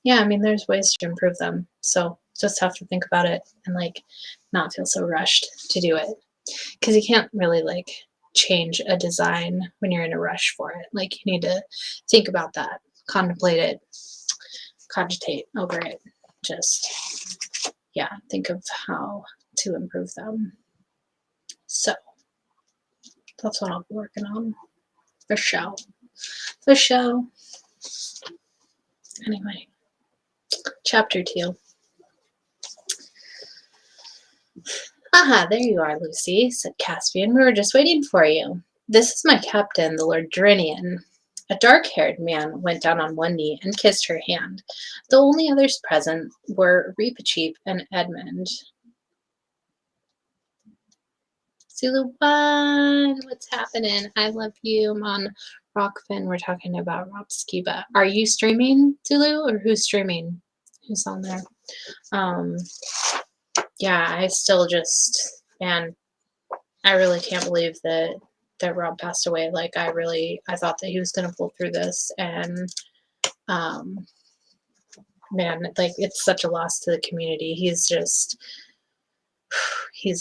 Yeah, I mean there's ways to improve them. So just have to think about it and like not feel so rushed to do it. because you can't really like change a design when you're in a rush for it. Like you need to think about that, contemplate it, cogitate over it. Just, yeah, think of how to improve them. So that's what I'll be working on for show. For show. Anyway, chapter 2. Aha, there you are, Lucy, said Caspian. We were just waiting for you. This is my captain, the Lord Drinian. A dark-haired man went down on one knee and kissed her hand. The only others present were Reepicheep and Edmund. Zulu 1, what's happening? I love you. I'm on Rockfin. We're talking about Rob Skiba. Are you streaming, Zulu, or who's streaming? Who's on there? Yeah, I still just, man, I really can't believe that Rob passed away. Like, I thought that he was going to pull through this, and, man, like, it's such a loss to the community. He's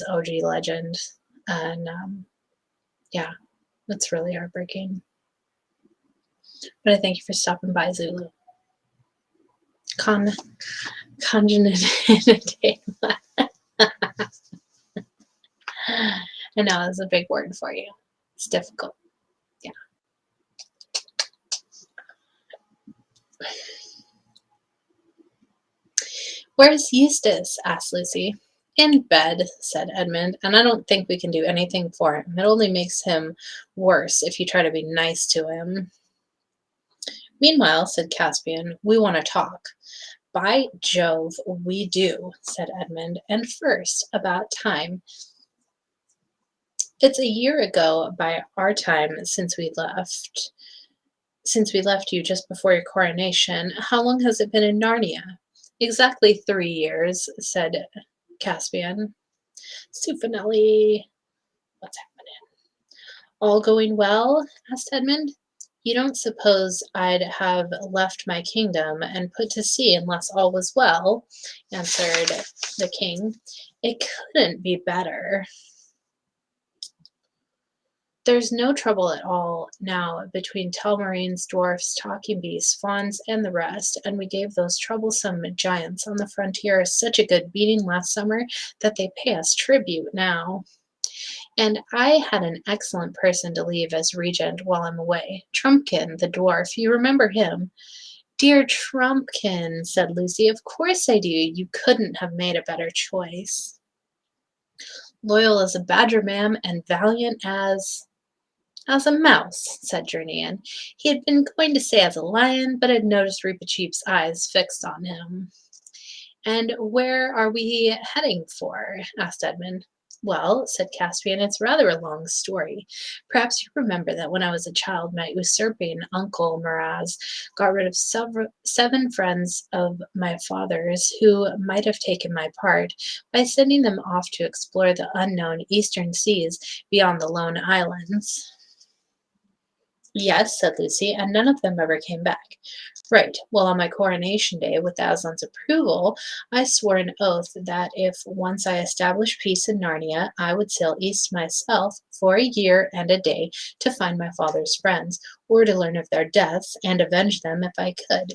OG legend, and, yeah, it's really heartbreaking. But I thank you for stopping by, Zulu. Congenitema. I know, it's a big word for you. It's difficult. Yeah. Where's Eustace? Asked Lucy. In bed, said Edmund, and I don't think we can do anything for him. It only makes him worse if you try to be nice to him. Meanwhile, said Caspian, we want to talk. By Jove, we do, said Edmund, and first, about time. It's a year ago by our time since we left you just before your coronation. How long has it been in Narnia? Exactly 3 years, said Caspian. Sufanelli, what's happening? All going well? Asked Edmund. You don't suppose I'd have left my kingdom and put to sea unless all was well, answered the king. It couldn't be better. There's no trouble at all now between Telmarines, dwarfs, talking beasts, fauns, and the rest, and we gave those troublesome giants on the frontier such a good beating last summer that they pay us tribute now. And I had an excellent person to leave as regent while I'm away. Trumpkin, the dwarf, you remember him? Dear Trumpkin, said Lucy, of course I do. You couldn't have made a better choice. Loyal as a badger, ma'am, and valiant as a mouse, said Drinian. He had been going to say as a lion, but had noticed Reepicheep's eyes fixed on him. And where are we heading for? Asked Edmund. Well, said Caspian, it's rather a long story. Perhaps you remember that when I was a child, my usurping uncle Miraz got rid of 7 friends of my father's who might have taken my part by sending them off to explore the unknown eastern seas beyond the lone islands. Yes, said Lucy, and none of them ever came back. Right. Well, on my coronation day, with Aslan's approval, I swore an oath that if once I established peace in Narnia, I would sail east myself for a year and a day to find my father's friends, or to learn of their deaths and avenge them if I could.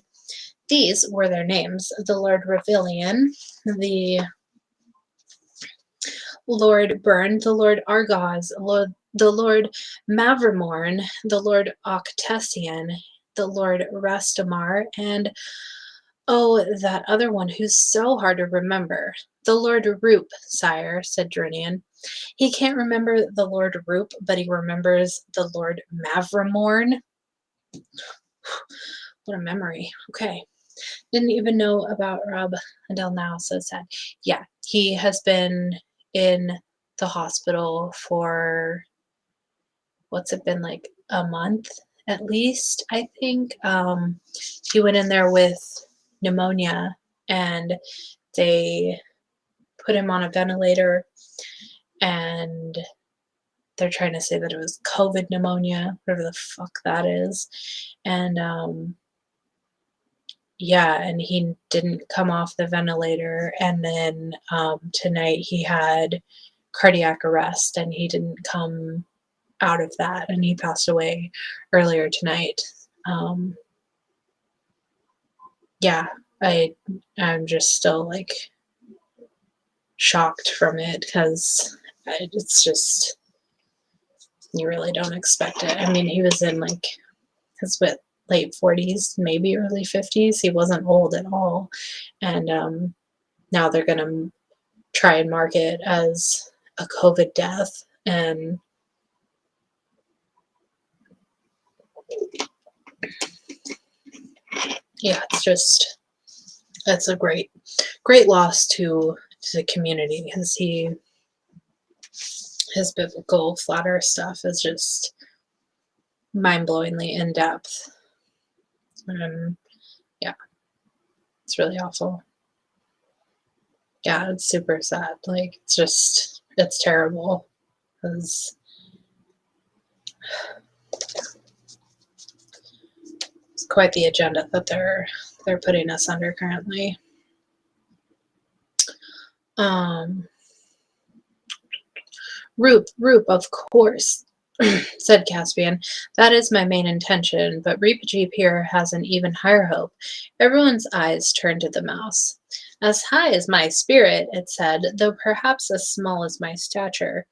These were their names: the Lord Revilian, the Lord Byrne, the Lord Argos, the Lord Mavremorn, the Lord Octesian, the Lord Rastamar, and, oh, that other one who's so hard to remember. The Lord Roop, sire, said Drinian. He can't remember the Lord Roop, but he remembers the Lord Mavremorn. What a memory. Okay. Didn't even know about Rob until now, so sad. Yeah, he has been in the hospital for, what's it been, like a month at least, I think. He went in there with pneumonia, and they put him on a ventilator, and they're trying to say that it was COVID pneumonia, whatever the fuck that is. And yeah, and he didn't come off the ventilator, and then tonight he had cardiac arrest, and he didn't come out of that, and he passed away earlier tonight. Yeah, I'm just still like shocked from it because it's just, you really don't expect it. I mean, he was in like his late 40s, maybe early 50s. He wasn't old at all, and now they're gonna try and mark it as a COVID death, and yeah, it's a great loss to the community, because his biblical flat earth stuff is just mind-blowingly in depth, and yeah, it's really awful. Yeah, it's super sad. Like, it's terrible, because it's quite the agenda that they're putting us under currently. Roop, of course, said Caspian. That is my main intention, but Reepicheep here has an even higher hope. Everyone's eyes turned to the mouse. As high as my spirit, it said, though perhaps as small as my stature.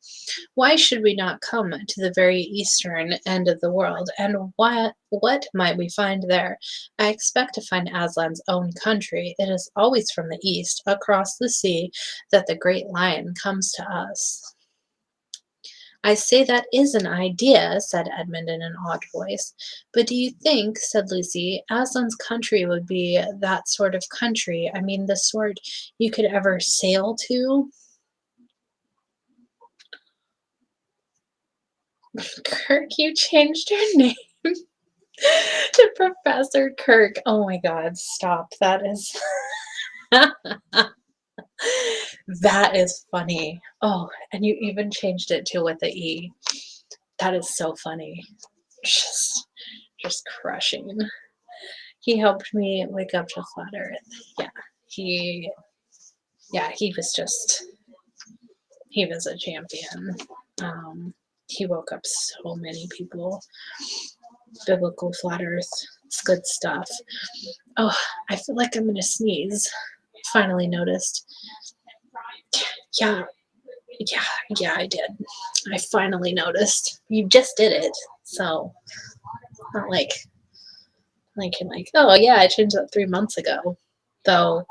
Why should we not come to the very eastern end of the world, and what might we find there? I expect to find Aslan's own country. It is always from the east, across the sea, that the great lion comes to us. I say that is an idea, said Edmund in an odd voice. But do you think, said Lucy, Aslan's country would be that sort of country? I mean, the sort you could ever sail to? Kirk, you changed your name to Professor Kirk. Oh my God, stop. That is... that is funny. Oh, and you even changed it to with the E. That is so funny. Just crushing. He helped me wake up to flat earth. He was a champion. He woke up so many people. Biblical flat earth. It's good stuff. Oh, I feel like I'm gonna sneeze. Finally noticed. Yeah, I did. I finally noticed. You just did it. So, not like, oh yeah, I changed that 3 months ago. Though,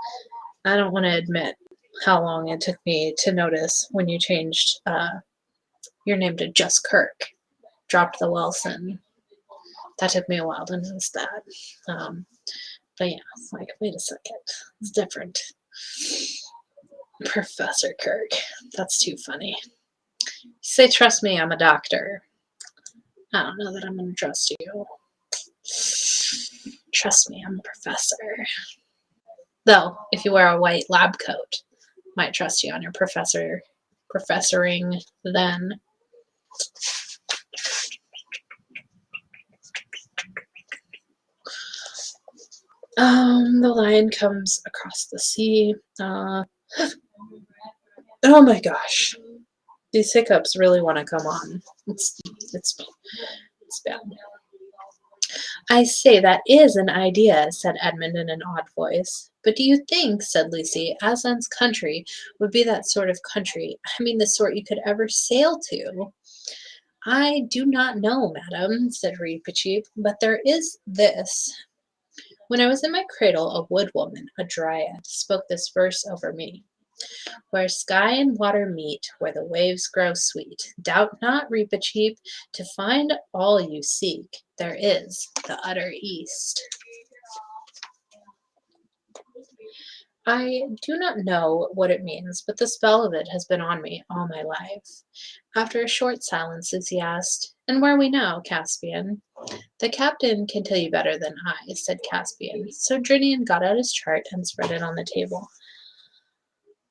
I don't want to admit how long it took me to notice when you changed your name to just Kirk. Dropped the Wilson. That took me a while to notice that. But yeah, it's like, wait a second. It's different. Professor Kirk. That's too funny. You say, trust me, I'm a doctor. I don't know that I'm going to trust you. Trust me, I'm a professor. Though, if you wear a white lab coat, might trust you on your professoring then. The lion comes across the sea. Oh my gosh. These hiccups really want to come on. It's bad. I say that is an idea, said Edmund in an odd voice. But do you think, said Lucy, Aslan's country would be that sort of country? I mean, the sort you could ever sail to? I do not know, madam, said Reepicheep, but there is this. When I was in my cradle, a wood woman, a dryad, spoke this verse over me. Where sky and water meet, where the waves grow sweet, doubt not, Reepicheep, to find all you seek, there is the utter east. I do not know what it means, but the spell of it has been on me all my life. After a short silence, Lucy asked, And where are we now, Caspian? The captain can tell you better than I, said Caspian. So Drinian got out his chart and spread it on the table.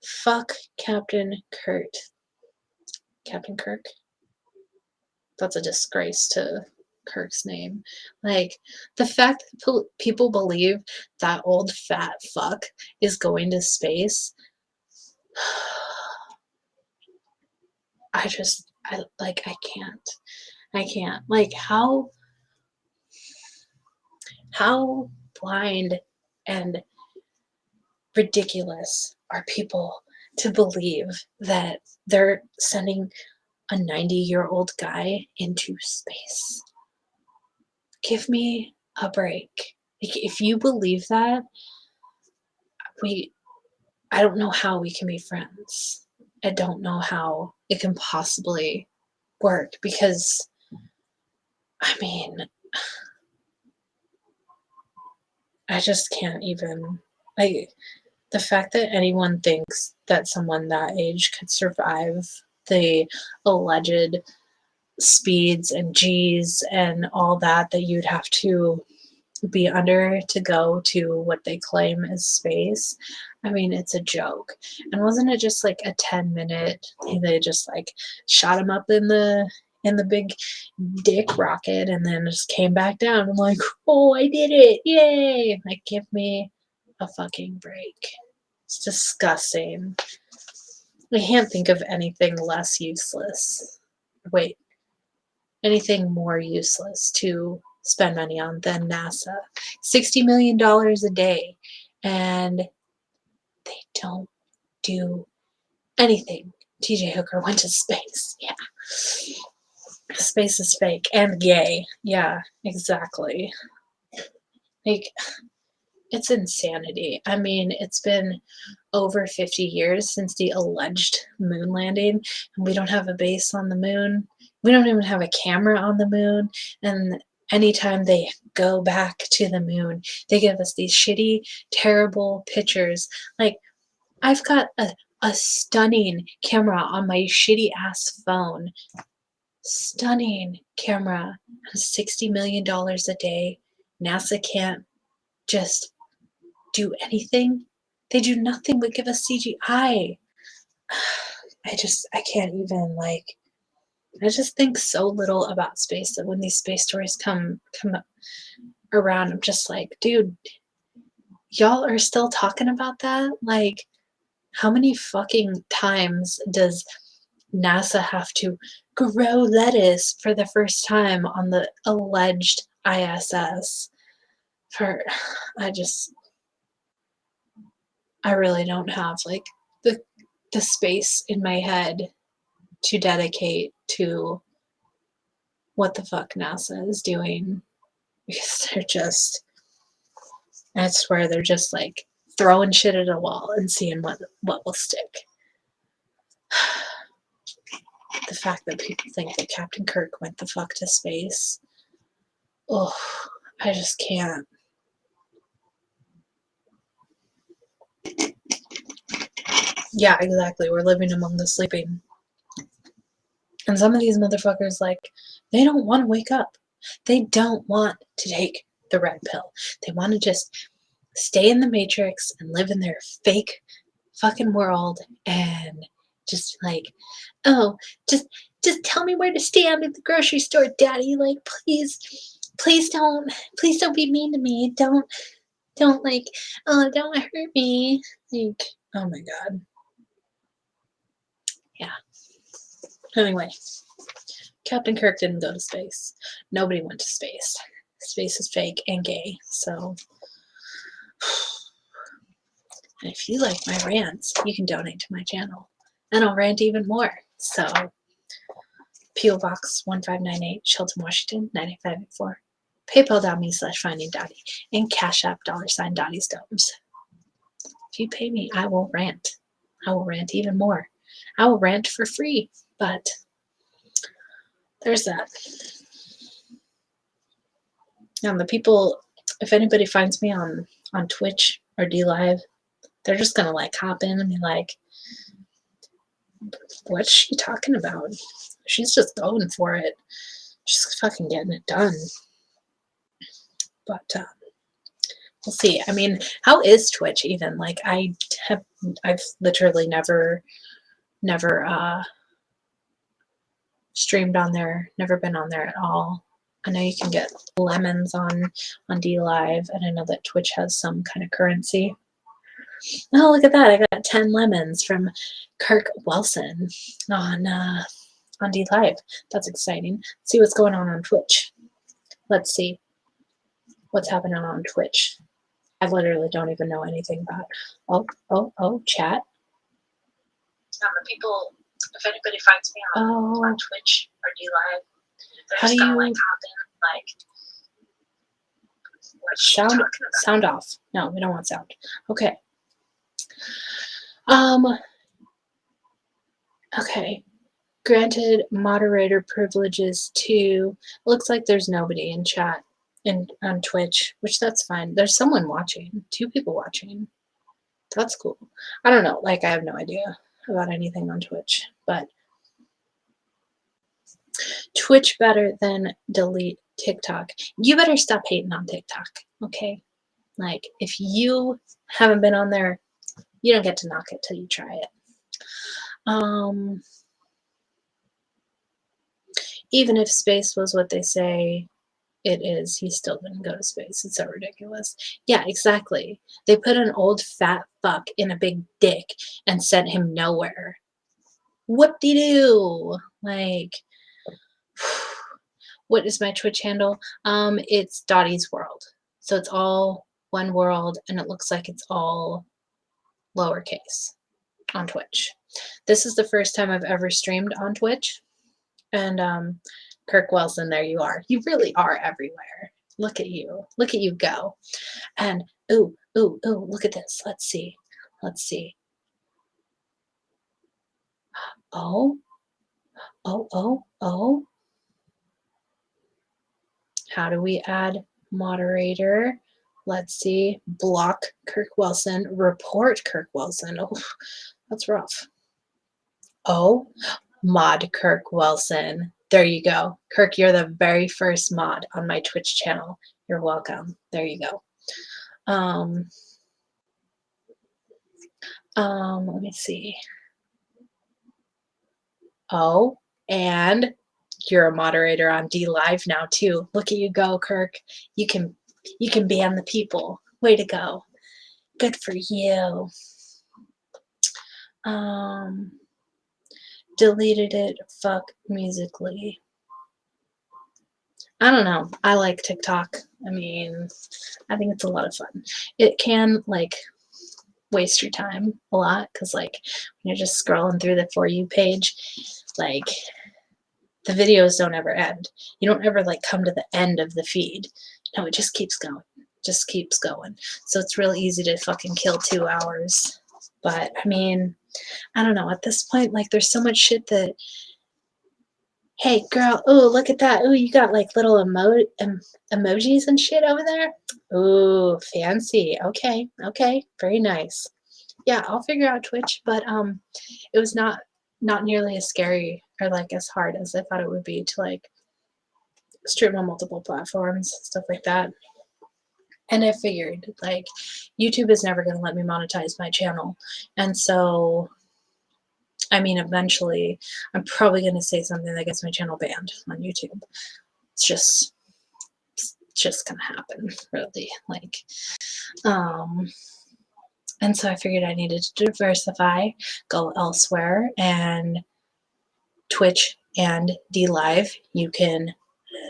Fuck Captain Kurt. Captain Kirk? That's a disgrace to Kirk's name. Like, the fact that people believe that old fat fuck is going to space. I can't. I can't. Like, how blind and ridiculous are people to believe that they're sending a 90-year-old guy into space? Give me a break. Like, if you believe that, we I don't know how we can be friends. I don't know how it can possibly work because I mean, I just can't even, like, the fact that anyone thinks that someone that age could survive the alleged speeds and G's and all that you'd have to be under to go to what they claim is space. I mean, it's a joke. And wasn't it just like a 10-minute, they just like shot him up in the big dick rocket and then just came back down. I'm like, oh, I did it. Yay. Like, give me a fucking break. It's disgusting. I can't think of anything less useless. Wait, anything more useless to spend money on than NASA. $60 million a day. And they don't do anything. TJ Hooker went to space. Yeah. Space is fake and gay. Yeah, exactly. Like, it's insanity. I mean, it's been over 50 years since the alleged moon landing, and we don't have a base on the moon. We don't even have a camera on the moon. And anytime they go back to the moon, they give us these shitty, terrible pictures. Like, I've got a stunning camera on my shitty ass phone. Stunning camera. $60 million a day. NASA can't just do anything. They do nothing but give us CGI. I can't even, like, I just think so little about space that when these space stories come around, I'm just like, dude, y'all are still talking about that? Like, how many fucking times does NASA have to grow lettuce for the first time on the alleged ISS? I really don't have, like, the space in my head to dedicate to what the fuck NASA is doing, because I swear they're just like throwing shit at a wall and seeing what will stick. The fact that people think that Captain Kirk went the fuck to space, oh, I just can't. Yeah, exactly. We're living among the sleeping. And some of these motherfuckers, like, they don't want to wake up. They don't want to take the red pill. They want to just stay in the Matrix and live in their fake fucking world and just like, oh, just tell me where to stand at the grocery store, Daddy. Like, please don't be mean to me. Don't like, oh, don't hurt me. Like, oh my God. Yeah. Anyway, Captain Kirk didn't go to space. Nobody went to space. Space is fake and gay, so. And if you like my rants, you can donate to my channel. And I'll rant even more. So, P.O. Box 1598, Shelton, Washington, 98584. PayPal.me/Finding Dottie. And Cashapp $Dottiesdomes. If you pay me, I will rant. I will rant even more. I will rant for free. But there's that. And the people, if anybody finds me on Twitch or DLive, they're just gonna like hop in and be like, what's she talking about? She's just going for it. She's fucking getting it done. But we'll see. I mean, how is Twitch even? Like, I've literally never streamed on there, never been on there at all. I know you can get lemons on DLive, and I know that Twitch has some kind of currency. Oh, look at that. I got 10 lemons from Kirk Wilson on on D Live. That's exciting. Let's see what's going on Twitch. Let's see what's happening on Twitch. I literally don't even know anything about. Oh, chat. The people, if anybody finds me on Twitch or D Live, they're just gonna like hop in, like. Sound off. No, we don't want sound. Okay. Okay. Granted moderator privileges to. It looks like there's nobody in chat on Twitch, which that's fine. There's someone watching. 2 people watching. That's cool. I don't know. Like, I have no idea about anything on Twitch, but Twitch better than delete TikTok. You better stop hating on TikTok, okay? Like, if you haven't been on there, you don't get to knock it till you try it. Even if space was what they say it is, he still didn't go to space. It's so ridiculous. Yeah, exactly. They put an old fat fuck in a big dick and sent him nowhere. Whoop-de-doo. Like, what is my Twitch handle? It's Dottie's World. So it's all one world, and it looks like it's all lowercase on Twitch. This is the first time I've ever streamed on Twitch. And Kirk Wilson, there you are. You really are everywhere. Look at you. Look at you go. And ooh, look at this. Let's see. Oh. How do we add moderator? Let's see. Block Kirk Wilson. Report Kirk Wilson. Oh, that's rough. Oh, mod Kirk Wilson. There you go. Kirk, you're the very first mod on my Twitch channel. You're welcome. There you go. Let me see. Oh, and you're a moderator on D Live now too. Look at you go, Kirk. You can ban the people. Way to go. Good for you. Deleted it. Fuck Musically. I don't know. I like TikTok. I mean, I think it's a lot of fun. It can like waste your time a lot because like when you're just scrolling through the For You page, like the videos don't ever end. You don't ever like come to the end of the feed. No, it just keeps going. Just keeps going. So it's really easy to fucking kill 2 hours. But I mean, I don't know. At this point, like there's so much shit that, hey girl, oh look at that. Oh, you got like little emojis and shit over there. Oh, fancy. Okay, very nice. Yeah, I'll figure out Twitch, but it was not nearly as scary or like as hard as I thought it would be to like stream on multiple platforms, stuff like that. And I figured like YouTube is never going to let me monetize my channel, and so I mean eventually I'm probably going to say something that gets my channel banned on YouTube. It's just gonna happen, really. Like and so I figured I needed to diversify, go elsewhere, and Twitch and D Live, you can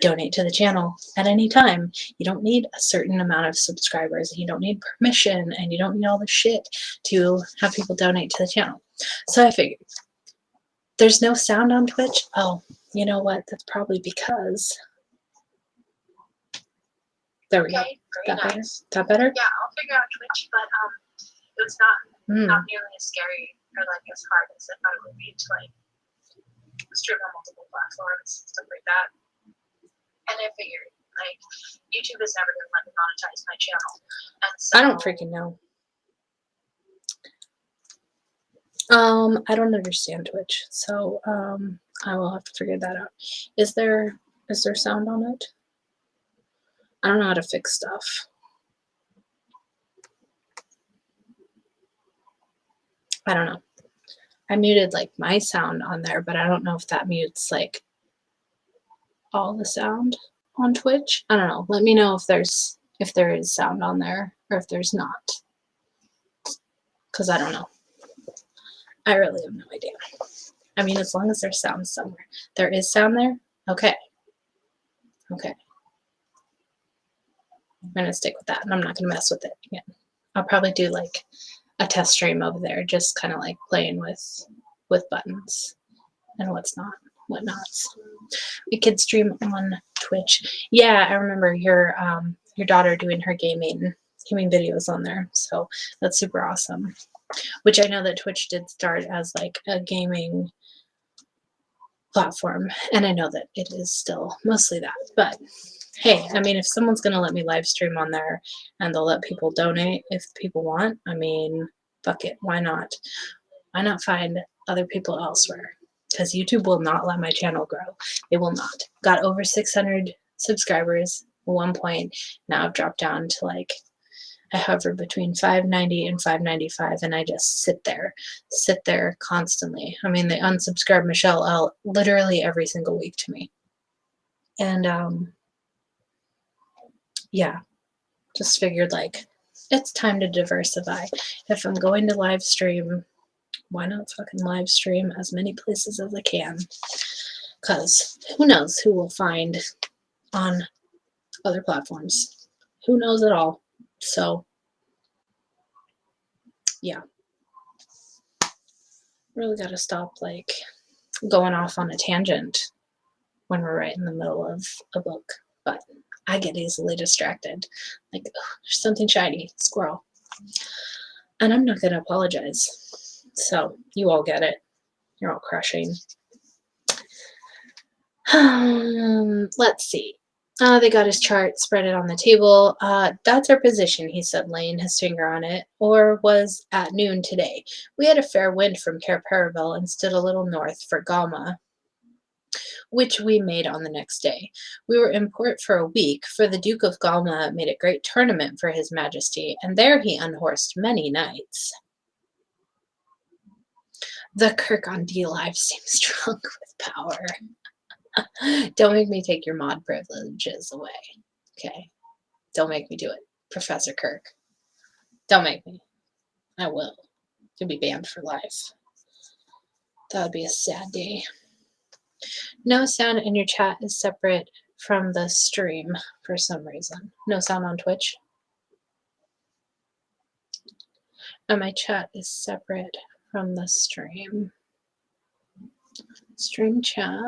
donate to the channel at any time. You don't need a certain amount of subscribers, you don't need permission, and you don't need all the shit to have people donate to the channel. So I figured, there's no sound on Twitch? Oh, you know what? That's probably because... There we go. That better? That better? Yeah, I'll figure out Twitch, but it was not nearly as scary or like as hard as I thought it would be to like stream on multiple platforms, stuff like that. And I figured like YouTube is never gonna let me monetize my channel. And so I don't freaking know. I don't understand Twitch, so I will have to figure that out. Is there sound on it? I don't know how to fix stuff. I don't know. I muted like my sound on there, but I don't know if that mutes like all the sound on Twitch. I don't know. Let me know if there is sound on there or if there's not. Because I don't know. I really have no idea. I mean, as long as there's sound somewhere. There is sound there? Okay. Okay. I'm going to stick with that, and I'm not going to mess with it again. I'll probably do like a test stream over there, just kind of like playing with buttons and whatnots. We could stream on Twitch. Yeah, I remember your daughter doing her gaming videos on there, so that's super awesome. Which I know that Twitch did start as like a gaming platform, and I know that it is still mostly that, but hey, I mean, if someone's going to let me live stream on there and they'll let people donate if people want, I mean, fuck it, why not? Why not find other people elsewhere? Because YouTube will not let my channel grow. They will not. Got over 600 subscribers at one point. Now I've dropped down to like, I hover between 590 and 595, and I just sit there constantly. I mean, they unsubscribe Michelle L literally every single week to me. And yeah, just figured like it's time to diversify. If I'm going to live stream, why not fucking live stream as many places as I can? Because who knows who will find on other platforms. Who knows at all? So yeah, really got to stop like going off on a tangent when we're right in the middle of a book. But I get easily distracted. Like, oh, there's something shiny, squirrel. And I'm not going to apologize. So you all get it. You're all crushing. Let's see. They got his chart, spread it on the table. That's our position, he said, laying his finger on it, or was at noon today. We had a fair wind from Cair Paravel and stood a little north for Galma, which we made on the next day. We were in port for a week, for the Duke of Galma made a great tournament for his majesty, and there he unhorsed many knights. The Kirk on D Live seems drunk with power. Don't make me take your mod privileges away. Okay? Don't make me do it, Professor Kirk. Don't make me. I will. You'll be banned for life. That would be a sad day. No sound in your chat is separate from the stream for some reason. No sound on Twitch. And my chat is separate from the stream. Stream chat.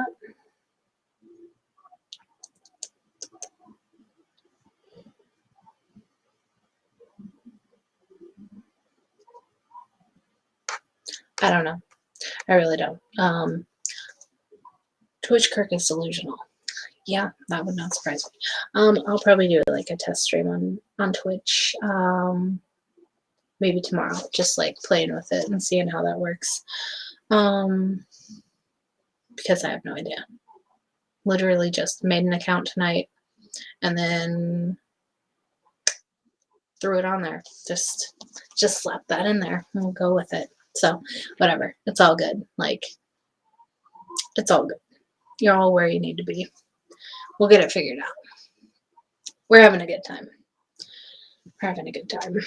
I don't know. I really don't. Twitch Kirk is delusional. Yeah, that would not surprise me. I'll probably do like a test stream on Twitch. Maybe tomorrow, just like playing with it and seeing how that works. Because I have no idea. Literally just made an account tonight and then threw it on there. Just slapped that in there and we'll go with it. So whatever. It's all good. Like, it's all good. You're all where you need to be. We'll get it figured out. We're having a good time. We're having a good time.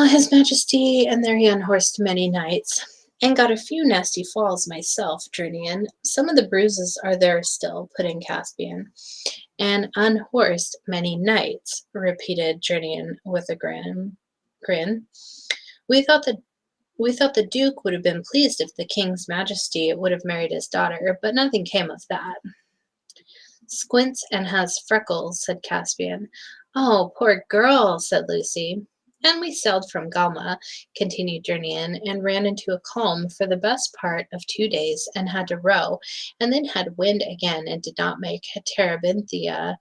His Majesty, and there he unhorsed many knights, and got a few nasty falls myself, Drinian. Some of the bruises are there still, put in Caspian. And unhorsed many knights, repeated Drinian with a grin. We thought the Duke would have been pleased if the King's Majesty would have married his daughter, but nothing came of that. Squints and has freckles, said Caspian. Oh, poor girl, said Lucy. And we sailed from Galma, continued Drinian, and ran into a calm for the best part of 2 days, and had to row, and then had wind again, and did not make Terebinthia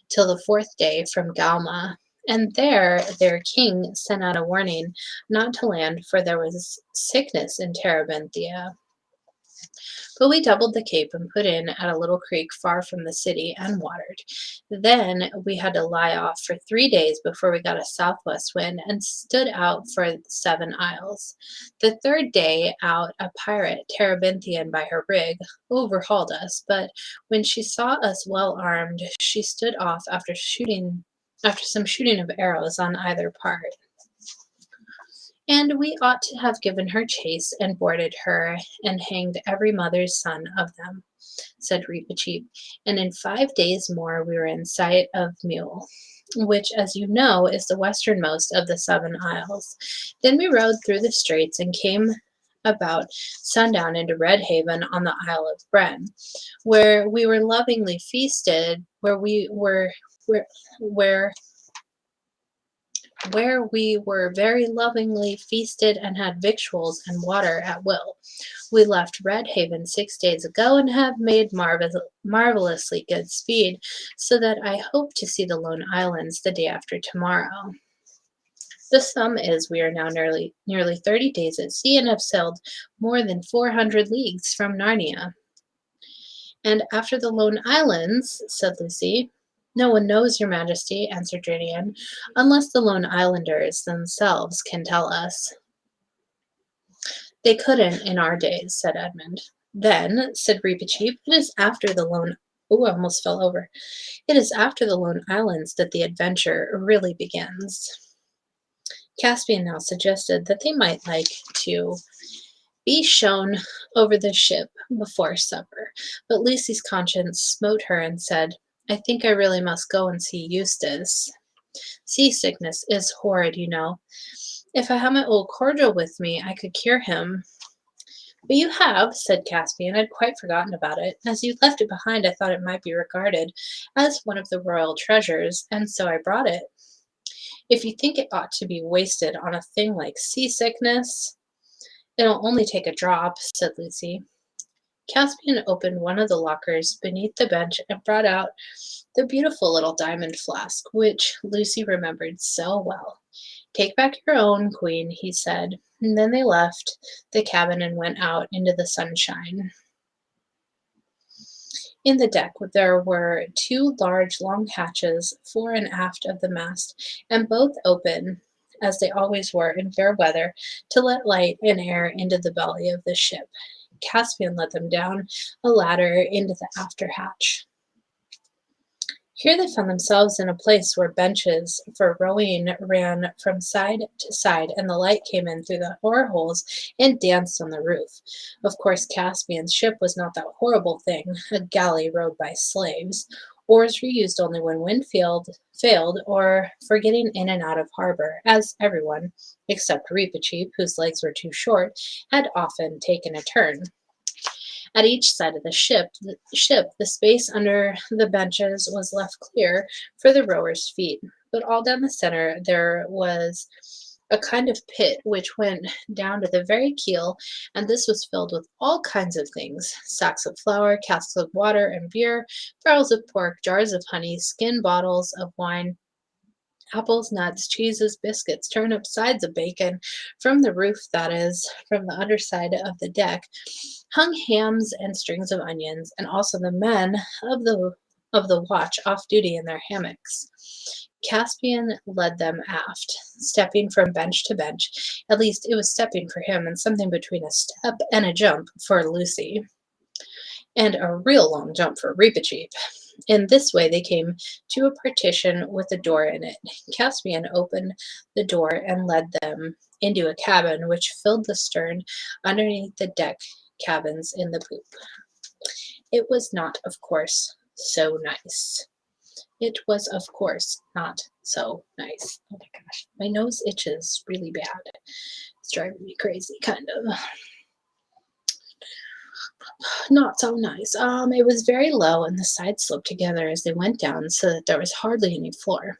till the 4th day from Galma. And there their king sent out a warning not to land, for there was sickness in Terebinthia. But we doubled the cape and put in at a little creek far from the city and watered. Then we had to lie off for 3 days before we got a southwest wind and stood out for 7 isles. The 3rd day out, a pirate, Terebinthian by her rig, overhauled us, but when she saw us well armed, she stood off after shooting after some shooting of arrows on either part. And we ought to have given her chase and boarded her and hanged every mother's son of them, said Reepicheep, and in 5 days more we were in sight of Mule, which, as you know, is the westernmost of the 7 isles. Then we rode through the straits and came about sundown into Red Haven on the Isle of Bren, where we were lovingly feasted, where we were very lovingly feasted and had victuals and water at will. We left Red Haven 6 days ago and have made marvelously good speed, so that I hope to see the Lone Islands the day after tomorrow. The sum is we are now nearly 30 days at sea and have sailed more than 400 leagues from Narnia. And after the Lone Islands, said Lucy. No one knows, your majesty, answered Jinian, unless the Lone Islanders themselves can tell us. They couldn't in our days, said Edmund. Then, said Reepicheep, it is after the Lone I almost fell over. It is after the Lone Islands that the adventure really begins. Caspian now suggested that they might like to be shown over the ship before supper, but Lucy's conscience smote her and said, I think I really must go and see Eustace. Seasickness is horrid, you know. If I had my old cordial with me, I could cure him. But you have, said Caspian. I'd quite forgotten about it. As you left it behind, I thought it might be regarded as one of the royal treasures, and so I brought it. If you think it ought to be wasted on a thing like seasickness, it'll only take a drop, said Lucy. Caspian opened one of the lockers beneath the bench and brought out the beautiful little diamond flask, which Lucy remembered so well. Take back your own, Queen, he said, and then they left the cabin and went out into the sunshine. In the deck there were 2 large long hatches fore and aft of the mast, and both open, as they always were in fair weather, to let light and air into the belly of the ship. Caspian led them down a ladder into the after hatch. Here they found themselves in a place where benches for rowing ran from side to side, and the light came in through the oar holes and danced on the roof. Of course, Caspian's ship was not that horrible thing, a galley rowed by slaves. Oars were used only when wind failed, or for getting in and out of harbor, as everyone, except Reepicheep, whose legs were too short, had often taken a turn. At each side of the ship, the space under the benches was left clear for the rowers' feet, but all down the center there was a kind of pit which went down to the very keel, and this was filled with all kinds of things: sacks of flour, casks of water and beer, barrels of pork, jars of honey, skin bottles of wine, apples, nuts, cheeses, biscuits, turnips, sides of bacon. From the roof, that is, from the underside of the deck, hung hams and strings of onions, and also the men of the watch off duty in their hammocks. Caspian led them aft, stepping from bench to bench. At least it was stepping for him, and something between a step and a jump for Lucy, and a real long jump for Reepicheep. In this way they came to a partition with a door in it. Caspian opened the door and led them into a cabin which filled the stern underneath the deck cabins in the poop. It was not, of course, so nice. It was, of course, not so nice. Oh my gosh, my nose itches really bad. It's driving me crazy, kind of. Not so nice. It was very low, and the sides sloped together as they went down, so that there was hardly any floor.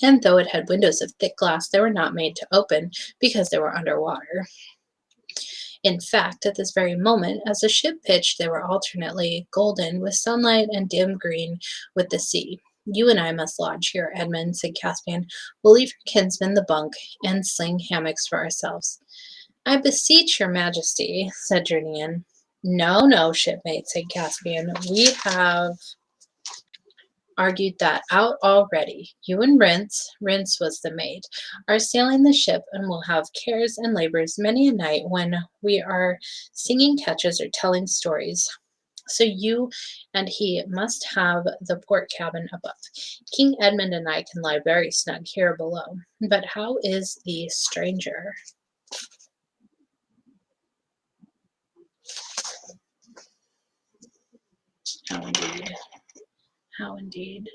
And though it had windows of thick glass, they were not made to open because they were underwater. In fact, at this very moment, as the ship pitched, they were alternately golden with sunlight and dim green with the sea. You and I must lodge here, Edmund, said Caspian. We'll leave your kinsmen the bunk and sling hammocks for ourselves. I beseech your majesty, said Jinian. No, no, shipmate, said Caspian. We have argued that out already. You and Rince was the mate, are sailing the ship, and will have cares and labors many a night when we are singing catches or telling stories. So you and he must have the port cabin above. King Edmund and I can lie very snug here below. But how is the stranger? How indeed. How indeed.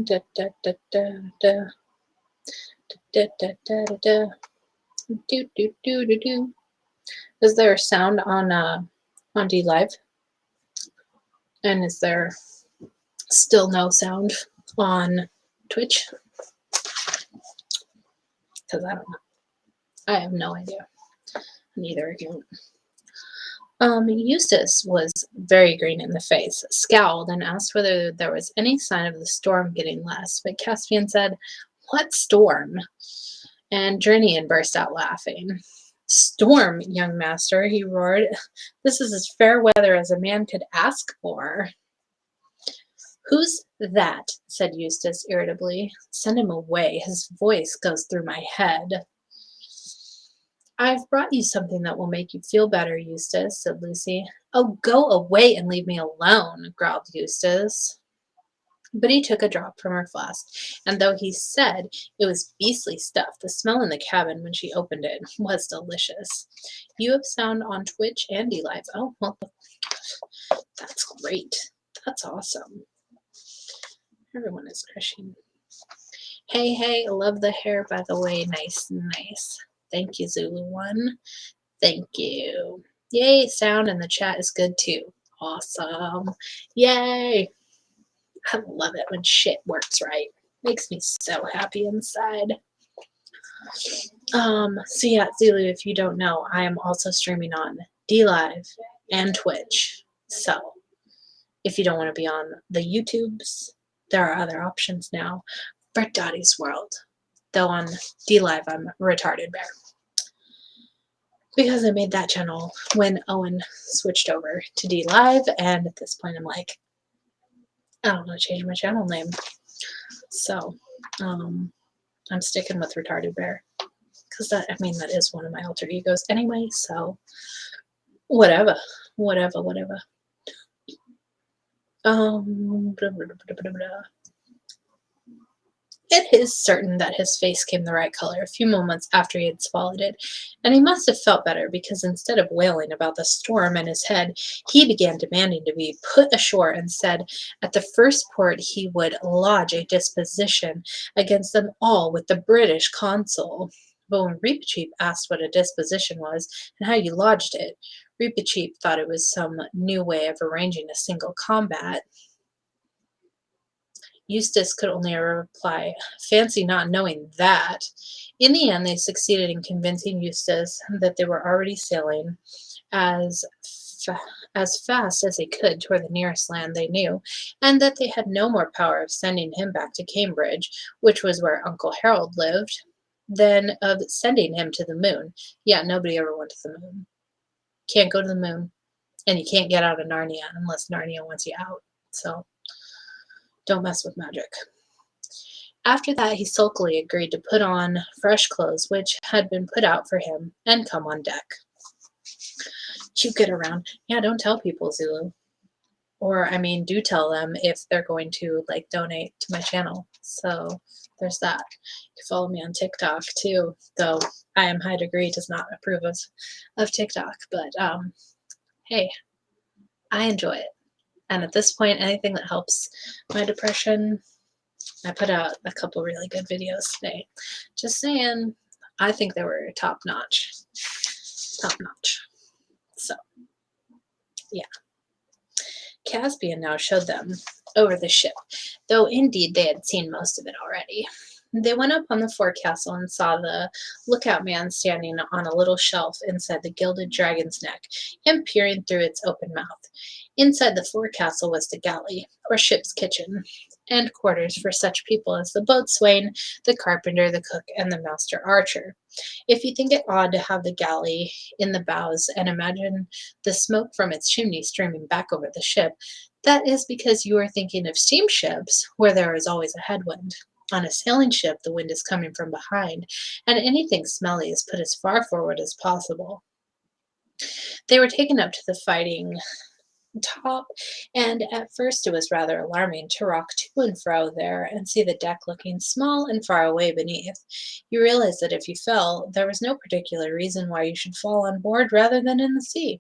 Da, da, da, da, da. Da, da, da, da, da. Do, do, do, do, do. Is there a sound on D Live? And is there still no sound on Twitch? Because I don't know. I have no idea. Neither account. Eustace was very green in the face, scowled, and asked whether there was any sign of the storm getting less. But Caspian said, "What storm?" And Drinian burst out laughing. "Storm, young master," he roared. "This is as fair weather as a man could ask for." "Who's that?" said Eustace irritably. "Send him away. His voice goes through my head." "I've brought you something that will make you feel better, Eustace," said Lucy. "Oh, go away and leave me alone," growled Eustace. But he took a drop from her flask, and though he said it was beastly stuff, the smell in the cabin when she opened it was delicious. "You have sound on Twitch and DLive." "Oh, well, that's great. That's awesome." Everyone is crushing. Hey, I love the hair, by the way. Nice. Thank you, Zulu One. Thank you. Yay, sound in the chat is good too. Awesome. Yay. I love it when shit works right. Makes me so happy inside. So yeah, Zulu, if you don't know, I am also streaming on DLive and Twitch. So if you don't want to be on the YouTubes, there are other options now for Dottie's World. Though on DLive, I'm Retarded Bear. Because I made that channel when Owen switched over to DLive, and at this point I'm like, I don't want to change my channel name. So I'm sticking with Retarded Bear. Because that is one of my alter egos anyway, so whatever. Blah, blah, blah, blah. It is certain that his face came the right color a few moments after he had swallowed it, and he must have felt better because instead of wailing about the storm in his head, he began demanding to be put ashore and said at the first port he would lodge a disposition against them all with the British consul. But when Reepicheep asked what a disposition was and how you lodged it, Reepicheep thought it was some new way of arranging a single combat. Eustace could only reply, "Fancy not knowing that." In the end, they succeeded in convincing Eustace that they were already sailing as fast as they could toward the nearest land they knew, and that they had no more power of sending him back to Cambridge, which was where Uncle Harold lived, than of sending him to the moon. Yeah, nobody ever went to the moon. Can't go to the moon, and you can't get out of Narnia unless Narnia wants you out. So don't mess with magic. After that, he sulkily agreed to put on fresh clothes which had been put out for him and come on deck. You get around. Yeah, don't tell people, Zulu. Or, do tell them if they're going to, donate to my channel. So, there's that. You can follow me on TikTok, too. Though, I Am High Degree does not approve of TikTok. But, hey, I enjoy it. And at this point, anything that helps my depression, I put out a couple really good videos today. Just saying, I think they were top notch. Top notch. So, yeah. Caspian now showed them over the ship, though indeed they had seen most of it already. They went up on the forecastle and saw the lookout man standing on a little shelf inside the gilded dragon's neck and peering through its open mouth. Inside the forecastle was the galley, or ship's kitchen. and quarters for such people as the boatswain, the carpenter, the cook, and the master archer. If you think it odd to have the galley in the bows and imagine the smoke from its chimney streaming back over the ship, that is because you are thinking of steamships, where there is always a headwind. On a sailing ship, the wind is coming from behind, and anything smelly is put as far forward as possible. They were taken up to the fighting top, and at first it was rather alarming to rock to and fro there and see the deck looking small and far away beneath. You realized that if you fell, there was no particular reason why you should fall on board rather than in the sea.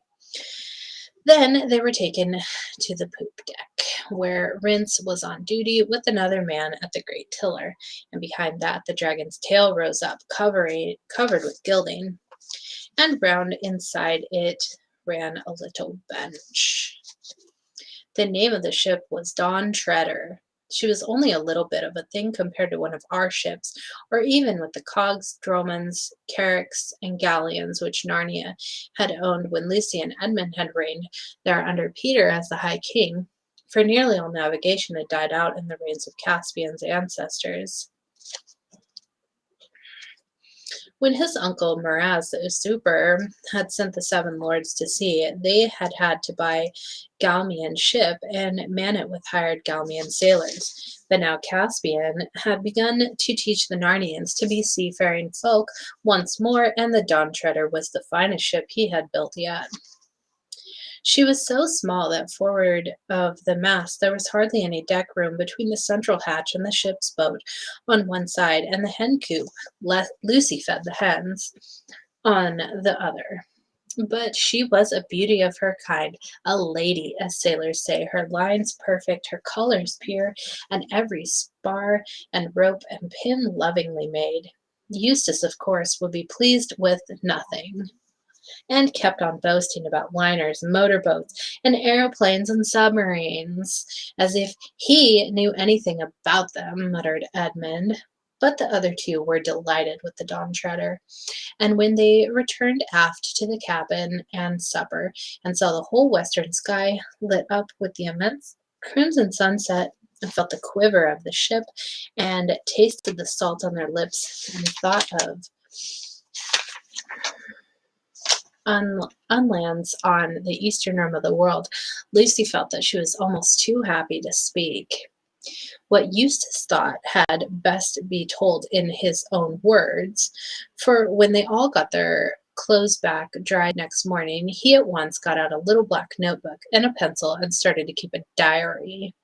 Then they were taken to the poop deck, where Rince was on duty with another man at the great tiller, and behind that the dragon's tail rose up, covered with gilding, and round inside it ran a little bench. The name of the ship was Dawn Treader. She was only a little bit of a thing compared to one of our ships, or even with the cogs, dromons, carracks, and galleons which Narnia had owned when Lucy and Edmund had reigned there under Peter as the High King, for nearly all navigation had died out in the reigns of Caspian's ancestors. When his uncle Miraz the usurper had sent the seven lords to sea, they had to buy Galmian ship and man it with hired Galmian sailors. But now Caspian had begun to teach the Narnians to be seafaring folk once more, and the Dawn Treader was the finest ship he had built yet. She was so small that forward of the mast there was hardly any deck room between the central hatch and the ship's boat on one side and the hen coop. Lucy fed the hens on the other. But she was a beauty of her kind, a lady, as sailors say, her lines perfect, her colors pure, and every spar and rope and pin lovingly made. Eustace, of course, would be pleased with nothing, and kept on boasting about liners, motorboats, and aeroplanes and submarines, as if he knew anything about them, muttered Edmund. But the other two were delighted with the Dawn Treader, and when they returned aft to the cabin and supper, and saw the whole western sky lit up with the immense crimson sunset, and felt the quiver of the ship, and tasted the salt on their lips, and thought of unlands on the eastern rim of the world, Lucy felt that she was almost too happy to speak. What Eustace thought had best be told in his own words, for when they all got their clothes back dried next morning, he at once got out a little black notebook and a pencil and started to keep a diary.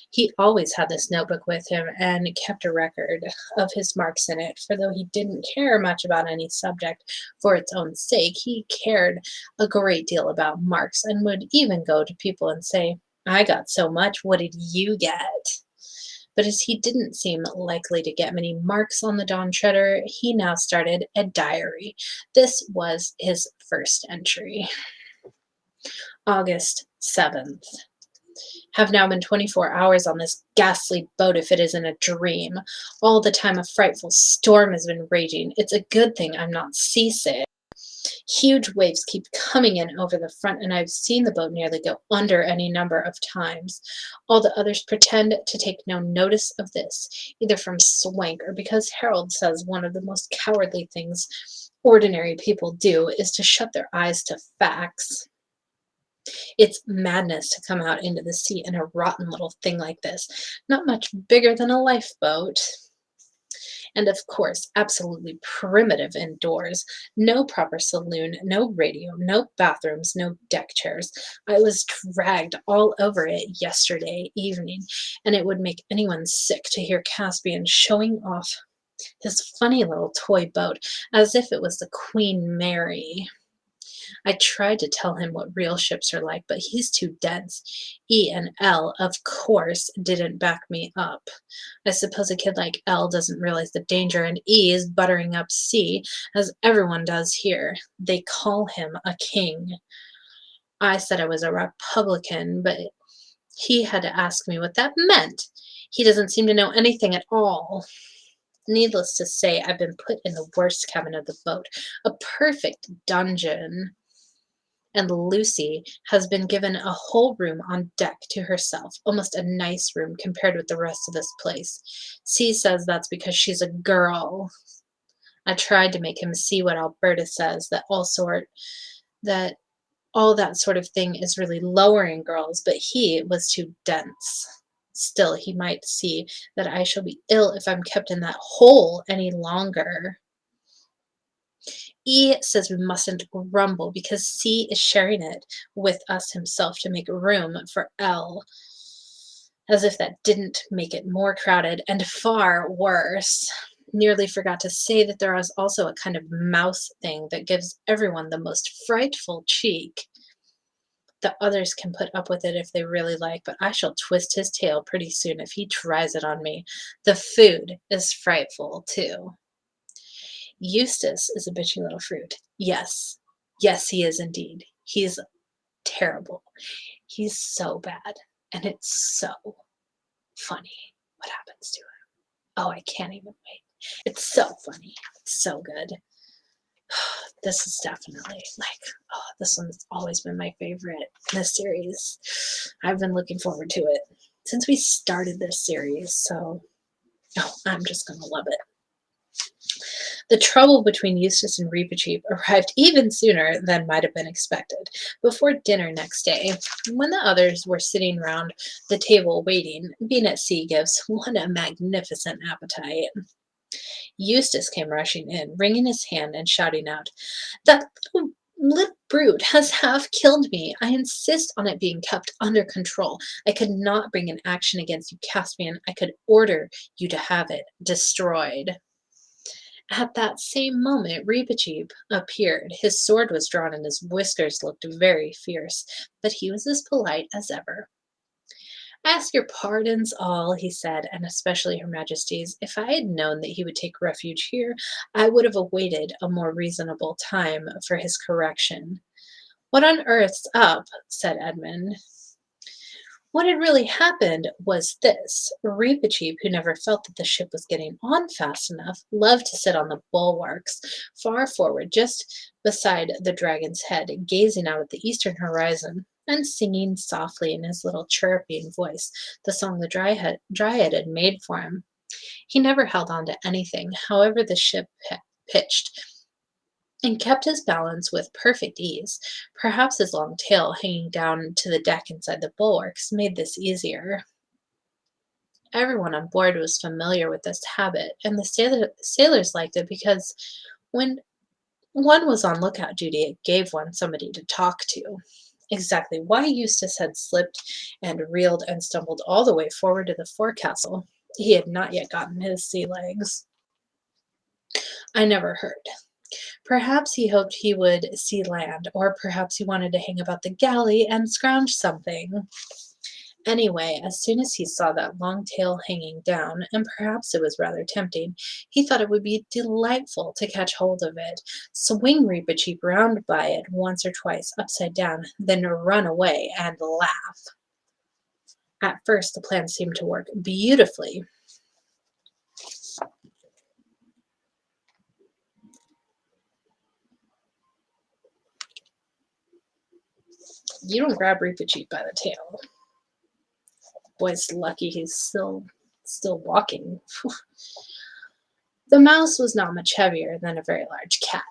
He always had this notebook with him and kept a record of his marks in it, for though he didn't care much about any subject for its own sake, he cared a great deal about marks, and would even go to people and say, "I got so much, what did you get?" But as he didn't seem likely to get many marks on the Dawn Treader, he now started a diary. This was his first entry. August 7th. Have now been 24 hours on this ghastly boat, if it isn't a dream. All the time a frightful storm has been raging. It's a good thing I'm not seasick. Huge waves keep coming in over the front, and I've seen the boat nearly go under any number of times. All the others pretend to take no notice of this, either from swank or because Harold says one of the most cowardly things ordinary people do is to shut their eyes to facts. It's madness to come out into the sea in a rotten little thing like this, not much bigger than a lifeboat. And of course, absolutely primitive indoors. No proper saloon, no radio, no bathrooms, no deck chairs. I was dragged all over it yesterday evening, and it would make anyone sick to hear Caspian showing off his funny little toy boat as if it was the Queen Mary. I tried to tell him what real ships are like, but he's too dense. E and L, of course, didn't back me up. I suppose a kid like L doesn't realize the danger, and E is buttering up C, as everyone does here. They call him a king. I said I was a Republican, but he had to ask me what that meant. He doesn't seem to know anything at all. Needless to say, I've been put in the worst cabin of the boat, a perfect dungeon. And Lucy has been given a whole room on deck to herself, almost a nice room compared with the rest of this place. C says that's because she's a girl. I tried to make him see what Alberta says, that all that sort of thing is really lowering girls, but he was too dense. Still, he might see that I shall be ill if I'm kept in that hole any longer. E says we mustn't grumble because C is sharing it with us himself to make room for L. As if that didn't make it more crowded and far worse. Nearly forgot to say that there is also a kind of mouse thing that gives everyone the most frightful cheek. The others can put up with it if they really like, but I shall twist his tail pretty soon if he tries it on me. The food is frightful, too. Eustace is a bitchy little fruit. Yes. Yes, he is indeed. He's terrible. He's so bad. And it's so funny what happens to him. Oh, I can't even wait. It's so funny. It's so good. This is definitely this one's always been my favorite in the series. I've been looking forward to it since we started this series, so I'm just gonna love it. The trouble between Eustace and Reepicheep arrived even sooner than might have been expected. Before dinner next day, when the others were sitting round the table waiting, being at sea gives one a magnificent appetite. Eustace came rushing in, wringing his hand and shouting out, "That little brute has half killed me. I insist on it being kept under control. I could not bring an action against you, Caspian. I could order you to have it destroyed." At that same moment, Reepicheep appeared. His sword was drawn and his whiskers looked very fierce, but he was as polite as ever. "Ask your pardons all," he said, "and especially Her Majesty's. If I had known that he would take refuge here, I would have awaited a more reasonable time for his correction." "What on earth's up?" said Edmund. What had really happened was this. Reepicheep, who never felt that the ship was getting on fast enough, loved to sit on the bulwarks, far forward, just beside the dragon's head, gazing out at the eastern horizon, and singing softly in his little chirruping voice the song the dryad had made for him. He never held on to anything, however the ship pitched, and kept his balance with perfect ease. Perhaps his long tail hanging down to the deck inside the bulwarks made this easier. Everyone on board was familiar with this habit, and the sailors liked it because when one was on lookout duty, it gave one somebody to talk to. Exactly why Eustace had slipped and reeled and stumbled all the way forward to the forecastle, he had not yet gotten his sea legs, I never heard. Perhaps he hoped he would see land, or perhaps he wanted to hang about the galley and scrounge something. Anyway, as soon as he saw that long tail hanging down, and perhaps it was rather tempting, he thought it would be delightful to catch hold of it, swing Reepicheep round by it once or twice upside down, then run away and laugh. At first, the plan seemed to work beautifully. You don't grab Reepicheep by the tail. Boy's lucky he's still walking. The mouse was not much heavier than a very large cat.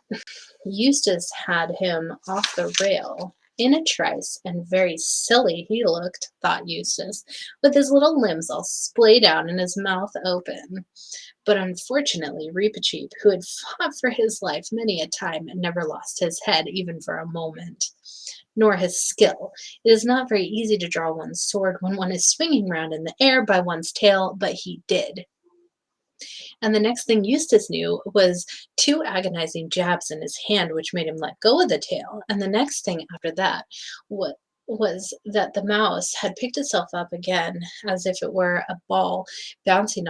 Eustace had him off the rail in a trice, and very silly he looked, thought Eustace, with his little limbs all splayed out and his mouth open. But unfortunately, Reepicheep, who had fought for his life many a time and never lost his head even for a moment, nor his skill. It is not very easy to draw one's sword when one is swinging round in the air by one's tail, but he did. And the next thing Eustace knew was 2 agonizing jabs in his hand, which made him let go of the tail. And the next thing after that was that the mouse had picked itself up again as if it were a ball bouncing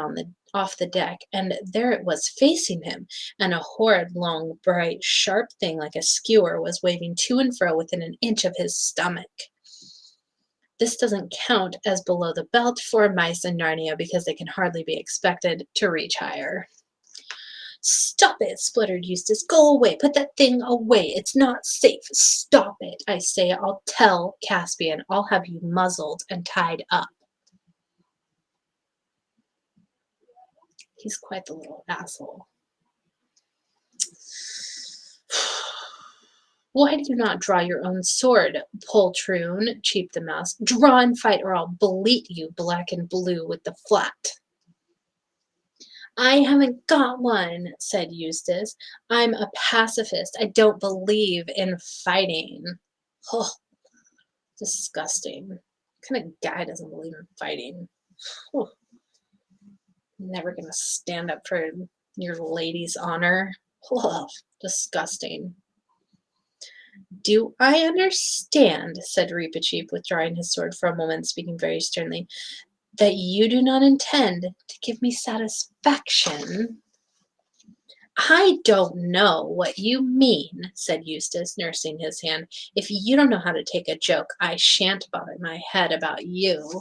off the deck, and there it was facing him, and a horrid, long, bright, sharp thing like a skewer was waving to and fro within an inch of his stomach. This doesn't count as below the belt for mice in Narnia because they can hardly be expected to reach higher. Stop it, spluttered Eustace. Go away. Put that thing away. It's not safe. Stop it, I say. I'll tell Caspian. I'll have you muzzled and tied up. He's quite the little asshole. Why do you not draw your own sword, poltroon? Cheeped the mouse. Draw and fight, or I'll bleat you black and blue with the flat. I haven't got one, said Eustace. I'm a pacifist. I don't believe in fighting. Oh, disgusting. What kind of guy doesn't believe in fighting? Oh, never gonna stand up for your lady's honor. Oh, disgusting. Do I understand, said Reepicheep, withdrawing his sword for a moment, speaking very sternly, that you do not intend to give me satisfaction? I don't know what you mean, said Eustace, nursing his hand. If you don't know how to take a joke, I shan't bother my head about you.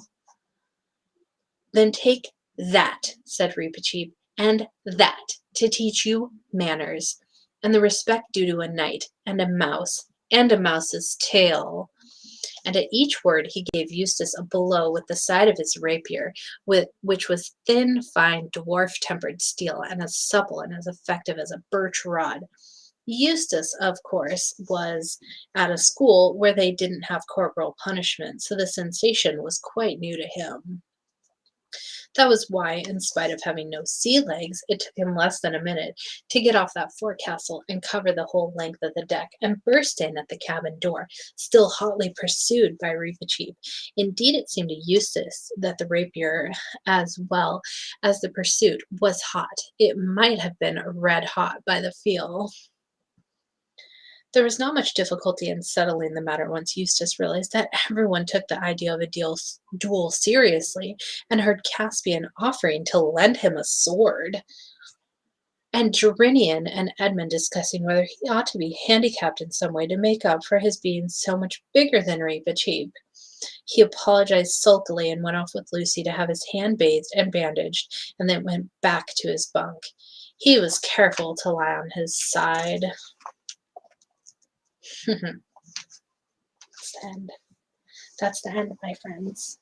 Then take that, said Reepicheep, and that, to teach you manners, and the respect due to a knight, and a mouse, and a mouse's tail. And at each word he gave Eustace a blow with the side of his rapier, which was thin, fine, dwarf-tempered steel, and as supple and as effective as a birch rod. Eustace, of course, was at a school where they didn't have corporal punishment, so the sensation was quite new to him. That was why, in spite of having no sea legs, it took him less than a minute to get off that forecastle and cover the whole length of the deck and burst in at the cabin door, still hotly pursued by Reepicheep. Indeed, it seemed to Eustace that the rapier, as well as the pursuit, was hot. It might have been red hot by the feel. There was not much difficulty in settling the matter once Eustace realized that everyone took the idea of a duel seriously and heard Caspian offering to lend him a sword, and Gerinian and Edmund discussing whether he ought to be handicapped in some way to make up for his being so much bigger than Reepicheep. He apologized sulkily and went off with Lucy to have his hand bathed and bandaged, and then went back to his bunk. He was careful to lie on his side. That's the end. That's the end, my friends.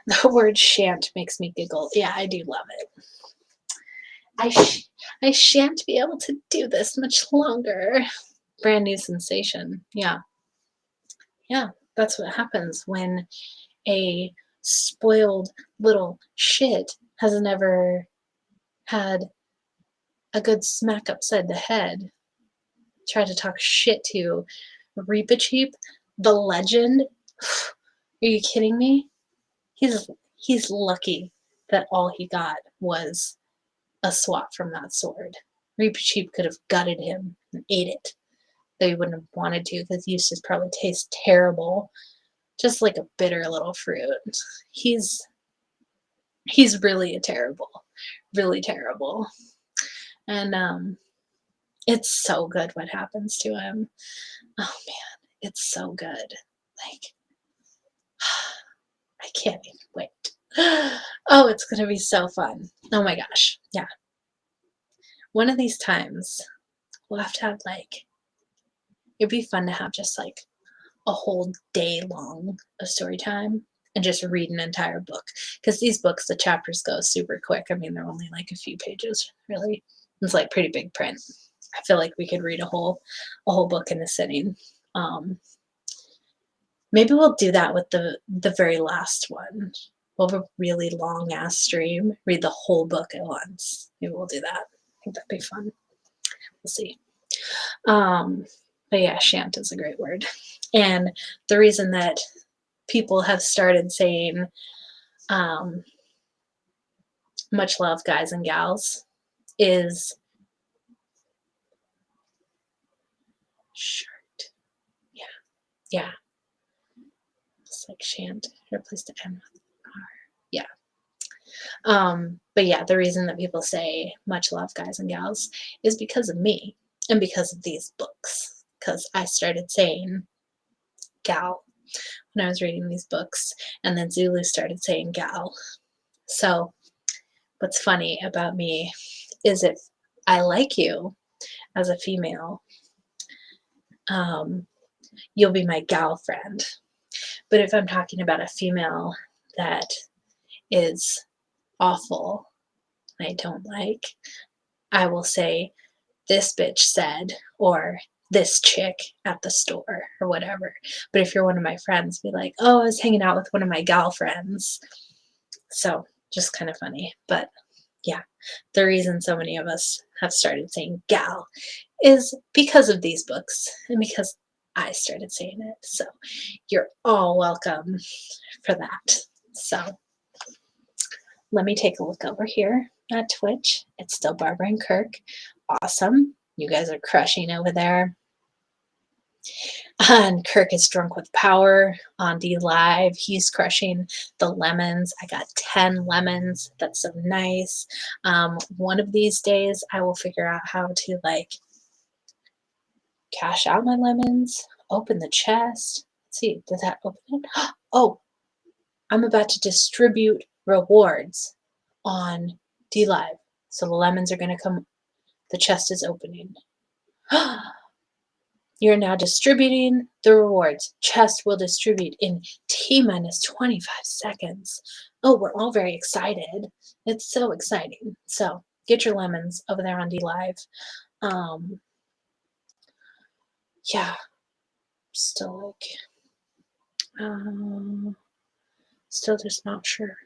The word shan't makes me giggle. Yeah, I do love it. I shan't be able to do this much longer. Brand new sensation. Yeah. Yeah, that's what happens when a spoiled little shit has never had a good smack upside the head. Try to talk shit to Reepicheep, the legend. Are you kidding me? He's lucky that all he got was a swat from that sword. Reepicheep could have gutted him and ate it, though he wouldn't have wanted to because Eustace probably tastes terrible, just like a bitter little fruit. He's really really terrible. And it's so good what happens to him. Oh man, it's so good. Like, I can't even wait. Oh, it's gonna be so fun. Oh my gosh, yeah. One of these times, we'll have to have like, it'd be fun to have just like a whole day long of story time and just read an entire book. Because these books, the chapters go super quick. I mean, they're only like a few pages, really. It's like pretty big print. I feel like we could read a whole book in a sitting. Maybe we'll do that with the very last one. We'll have a really long ass stream, read the whole book at once. Maybe we'll do that. I think that'd be fun. We'll see. But yeah, shan't is a great word. And the reason that people have started saying much love, guys and gals, is shirt. Yeah. It's like shan't, replaced the N with R. Yeah. But yeah, the reason that people say much love, guys and gals, is because of me and because of these books. Because I started saying gal when I was reading these books, and then Zulu started saying gal. So what's funny about me is if I like you as a female, um, you'll be my gal friend. But if I'm talking about a female that is awful, I don't like, I will say, this bitch said, or this chick at the store, or whatever. But if you're one of my friends, be like, oh, I was hanging out with one of my gal friends. So just kind of funny. But yeah, the reason so many of us have started saying gal is because of these books and because I started saying it. So you're all welcome for that. So let me take a look over here at Twitch. It's still Barbara and Kirk. Awesome. You guys are crushing over there. And Kirk is drunk with power on D Live. He's crushing the lemons. I got 10 lemons. That's so nice. One of these days, I will figure out how to like cash out my lemons, open the chest. Let's see, does that open it? Oh, I'm about to distribute rewards on D Live. So the lemons are going to come. The chest is opening. You're now distributing the rewards. Chest will distribute in T-minus 25 seconds. Oh, we're all very excited. It's so exciting. So get your lemons over there on D Live. Yeah, still like, still just not sure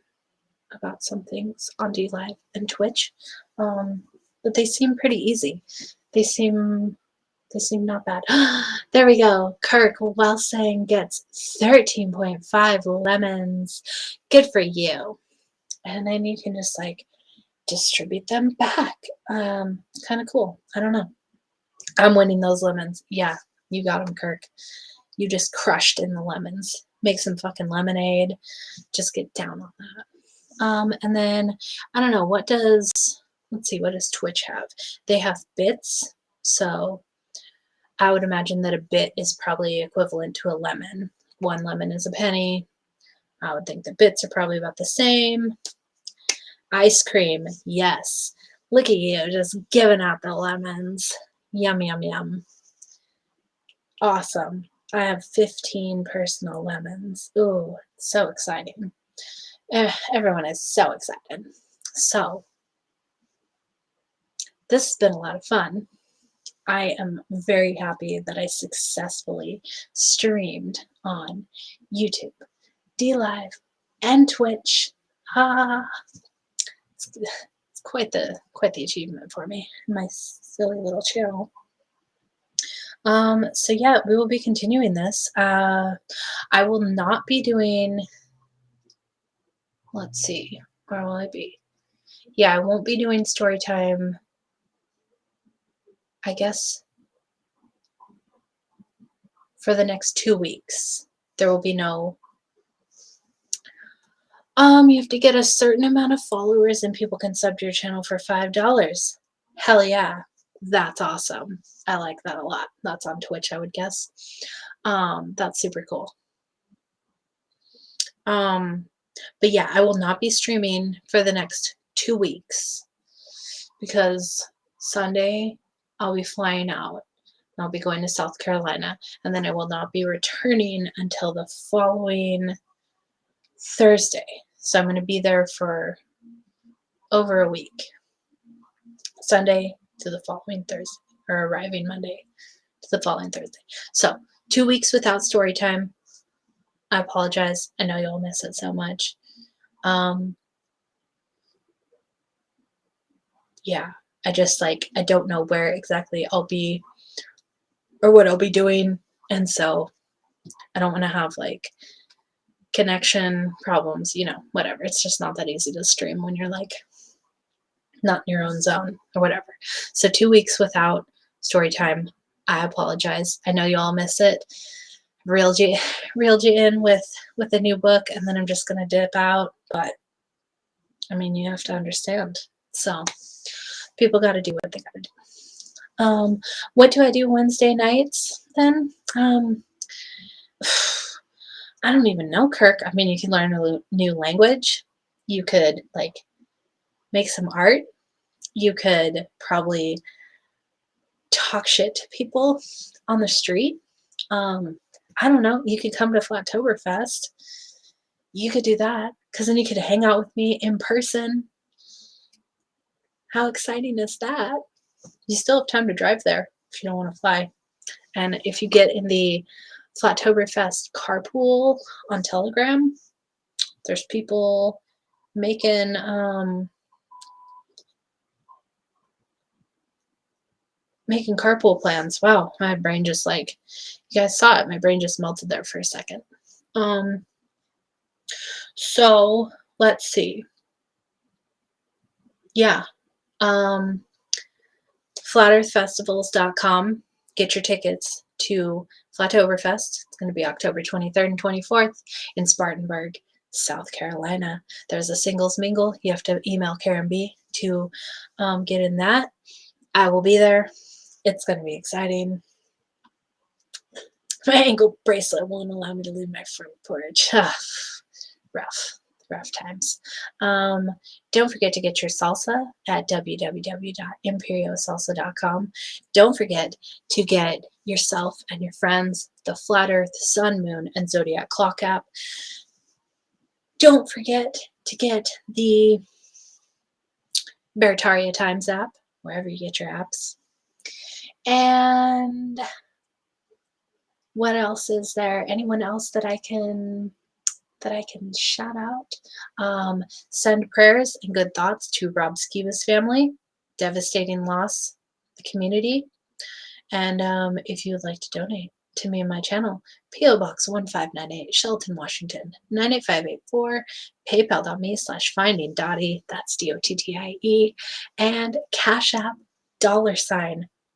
about some things on D Live and Twitch. But they seem pretty easy. They seem not bad. There we go. Kirk, while saying, gets 13.5 lemons. Good for you. And then you can just like distribute them back. Kind of cool. I don't know. I'm winning those lemons. Yeah, you got them, Kirk. You just crushed in the lemons. Make some fucking lemonade. Just get down on that. And then, I don't know, let's see, what does Twitch have? They have bits. So I would imagine that a bit is probably equivalent to a lemon. 1 lemon is a penny. I would think the bits are probably about the same. Ice cream, yes. Look at you, just giving out the lemons. Yum, yum, yum. Awesome. I have 15 personal lemons. Ooh, so exciting. Everyone is so excited. So, this has been a lot of fun. I am very happy that I successfully streamed on YouTube, D Live, and Twitch. It's quite the achievement for me, my silly little channel. So yeah, we will be continuing this. I will not be doing. Let's see, where will I be? Yeah, I won't be doing story time. I guess for the next 2 weeks. There will be no, you have to get a certain amount of followers and people can sub to your channel for $5. Hell yeah. That's awesome. I like that a lot. That's on Twitch, I would guess. That's super cool. But yeah, I will not be streaming for the next 2 weeks because Sunday I'll be flying out. I'll be going to South Carolina, and then I will not be returning until the following Thursday. So I'm going to be there for over a week. Sunday to the following Thursday, or arriving Monday to the following Thursday. So 2 weeks without story time. I apologize. I know you'll miss it so much. Yeah, I just I don't know where exactly I'll be or what I'll be doing. And so I don't want to have connection problems, whatever. It's just not that easy to stream when you're not in your own zone or whatever. So 2 weeks without story time. I apologize. I know you all miss it. Reeled you in with a new book, and then I'm just gonna dip out. But I mean, you have to understand. So people got to do what they got to do. What do I do Wednesday nights then? I don't even know, Kirk. I mean, you can learn a new language. You could make some art. You could probably talk shit to people on the street. I don't know. You could come to Flattoberfest. You could do that because then you could hang out with me in person. How exciting is that? You still have time to drive there if you don't want to fly. And if you get in the Flattoberfest carpool on Telegram, there's people making making carpool plans. Wow, my brain just like, you guys saw it. My brain just melted there for a second. So let's see. Yeah. FlatEarthFestivals.com. Get your tickets to Flattoberfest. It's going to be October 23rd and 24th in Spartanburg, South Carolina. There's a singles mingle. You have to email Karen B to get in that. I will be there. It's going to be exciting. My ankle bracelet won't allow me to leave my front porch. Rough times. Don't forget to get your salsa at www.imperiosalsa.com. Don't forget to get yourself and your friends the Flat Earth, Sun, Moon, and Zodiac Clock app. Don't forget to get the Bertaria Times app, wherever you get your apps. And what else is there? Anyone else that I can shout out? Send prayers and good thoughts to Rob Skiba's family. Devastating loss, the community. And if you would like to donate to me and my channel, P.O. Box 1598, Shelton, Washington, 98584, paypal.me/finding Dottie, that's Dottie, and Cashapp,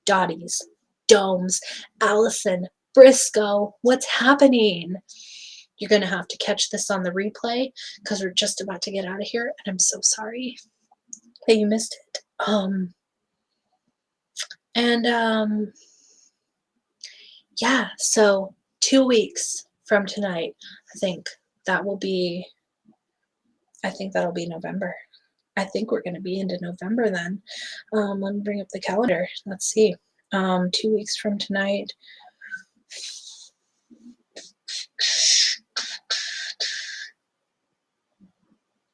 $Dottiesdomes, Allison Briscoe. What's happening? You're going to have to catch this on the replay because we're just about to get out of here, and I'm so sorry that you missed it. Yeah, so 2 weeks from tonight, I think that'll be November. I think we're going to be into November then. Let me bring up the calendar. Let's see. 2 weeks from tonight.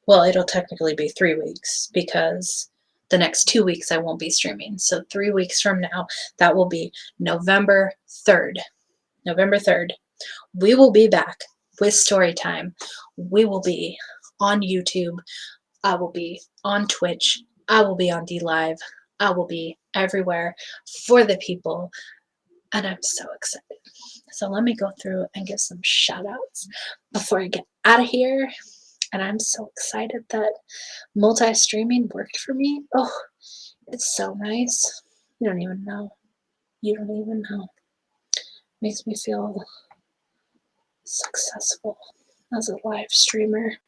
Well, it'll technically be 3 weeks because the next 2 weeks I won't be streaming. So 3 weeks from now, that will be November 3rd. November 3rd. We will be back with story time. We will be on YouTube. I will be on Twitch. I will be on DLive. I will be everywhere for the people. And I'm so excited. So let me go through and give some shout outs before I get out of here. And I'm so excited that multi-streaming worked for me. Oh, it's so nice. You don't even know. You don't even know. Makes me feel successful as a live streamer.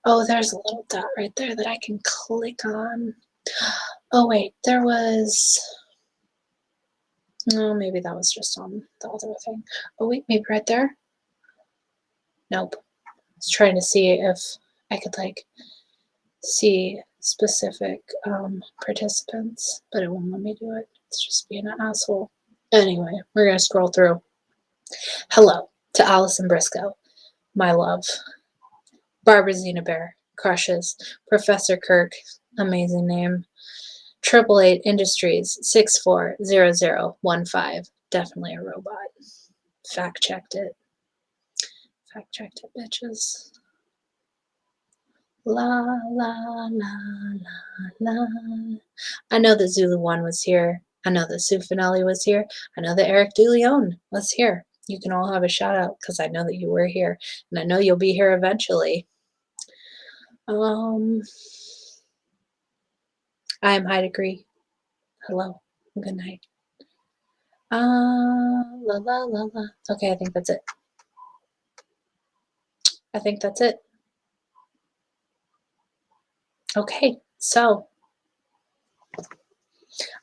Oh, there's a little dot right there that I can click on. Oh, wait, there was... No, maybe that was just on the other thing. Oh, wait, maybe right there? Nope. I was trying to see if I could, like, see specific participants, but it won't let me do it. It's just being an asshole. Anyway, we're going to scroll through. Hello to Allison Briscoe, my love. Barbara Zena Bear, crushes. Professor Kirk, amazing name. 888 Industries 640015, definitely a robot. Fact checked it. Fact checked it, bitches. La la la la la. I know that Zulu One was here. I know that Sue Finale was here. I know that Eric DeLeon was here. You can all have a shout out because I know that you were here, and I know you'll be here eventually. I am High Degree. Hello. Good night. La la la la. Okay, I think that's it. I think that's it. Okay, so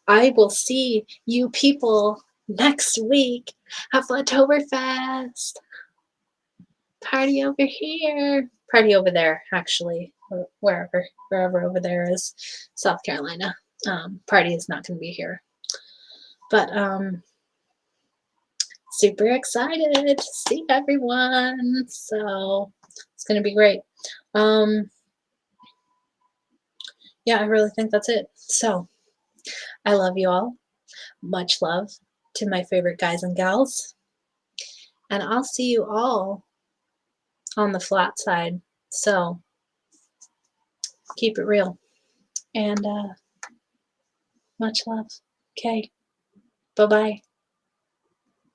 I will see you people next week at Flattoberfest. Party over here. party over there, actually, or wherever over there is South Carolina. Party is not going to be here. But super excited to see everyone. So it's going to be great. Yeah, I really think that's it. So I love you all. Much love to my favorite guys and gals. And I'll see you all on the flat side. So keep it real. And much love. Okay. Bye-bye.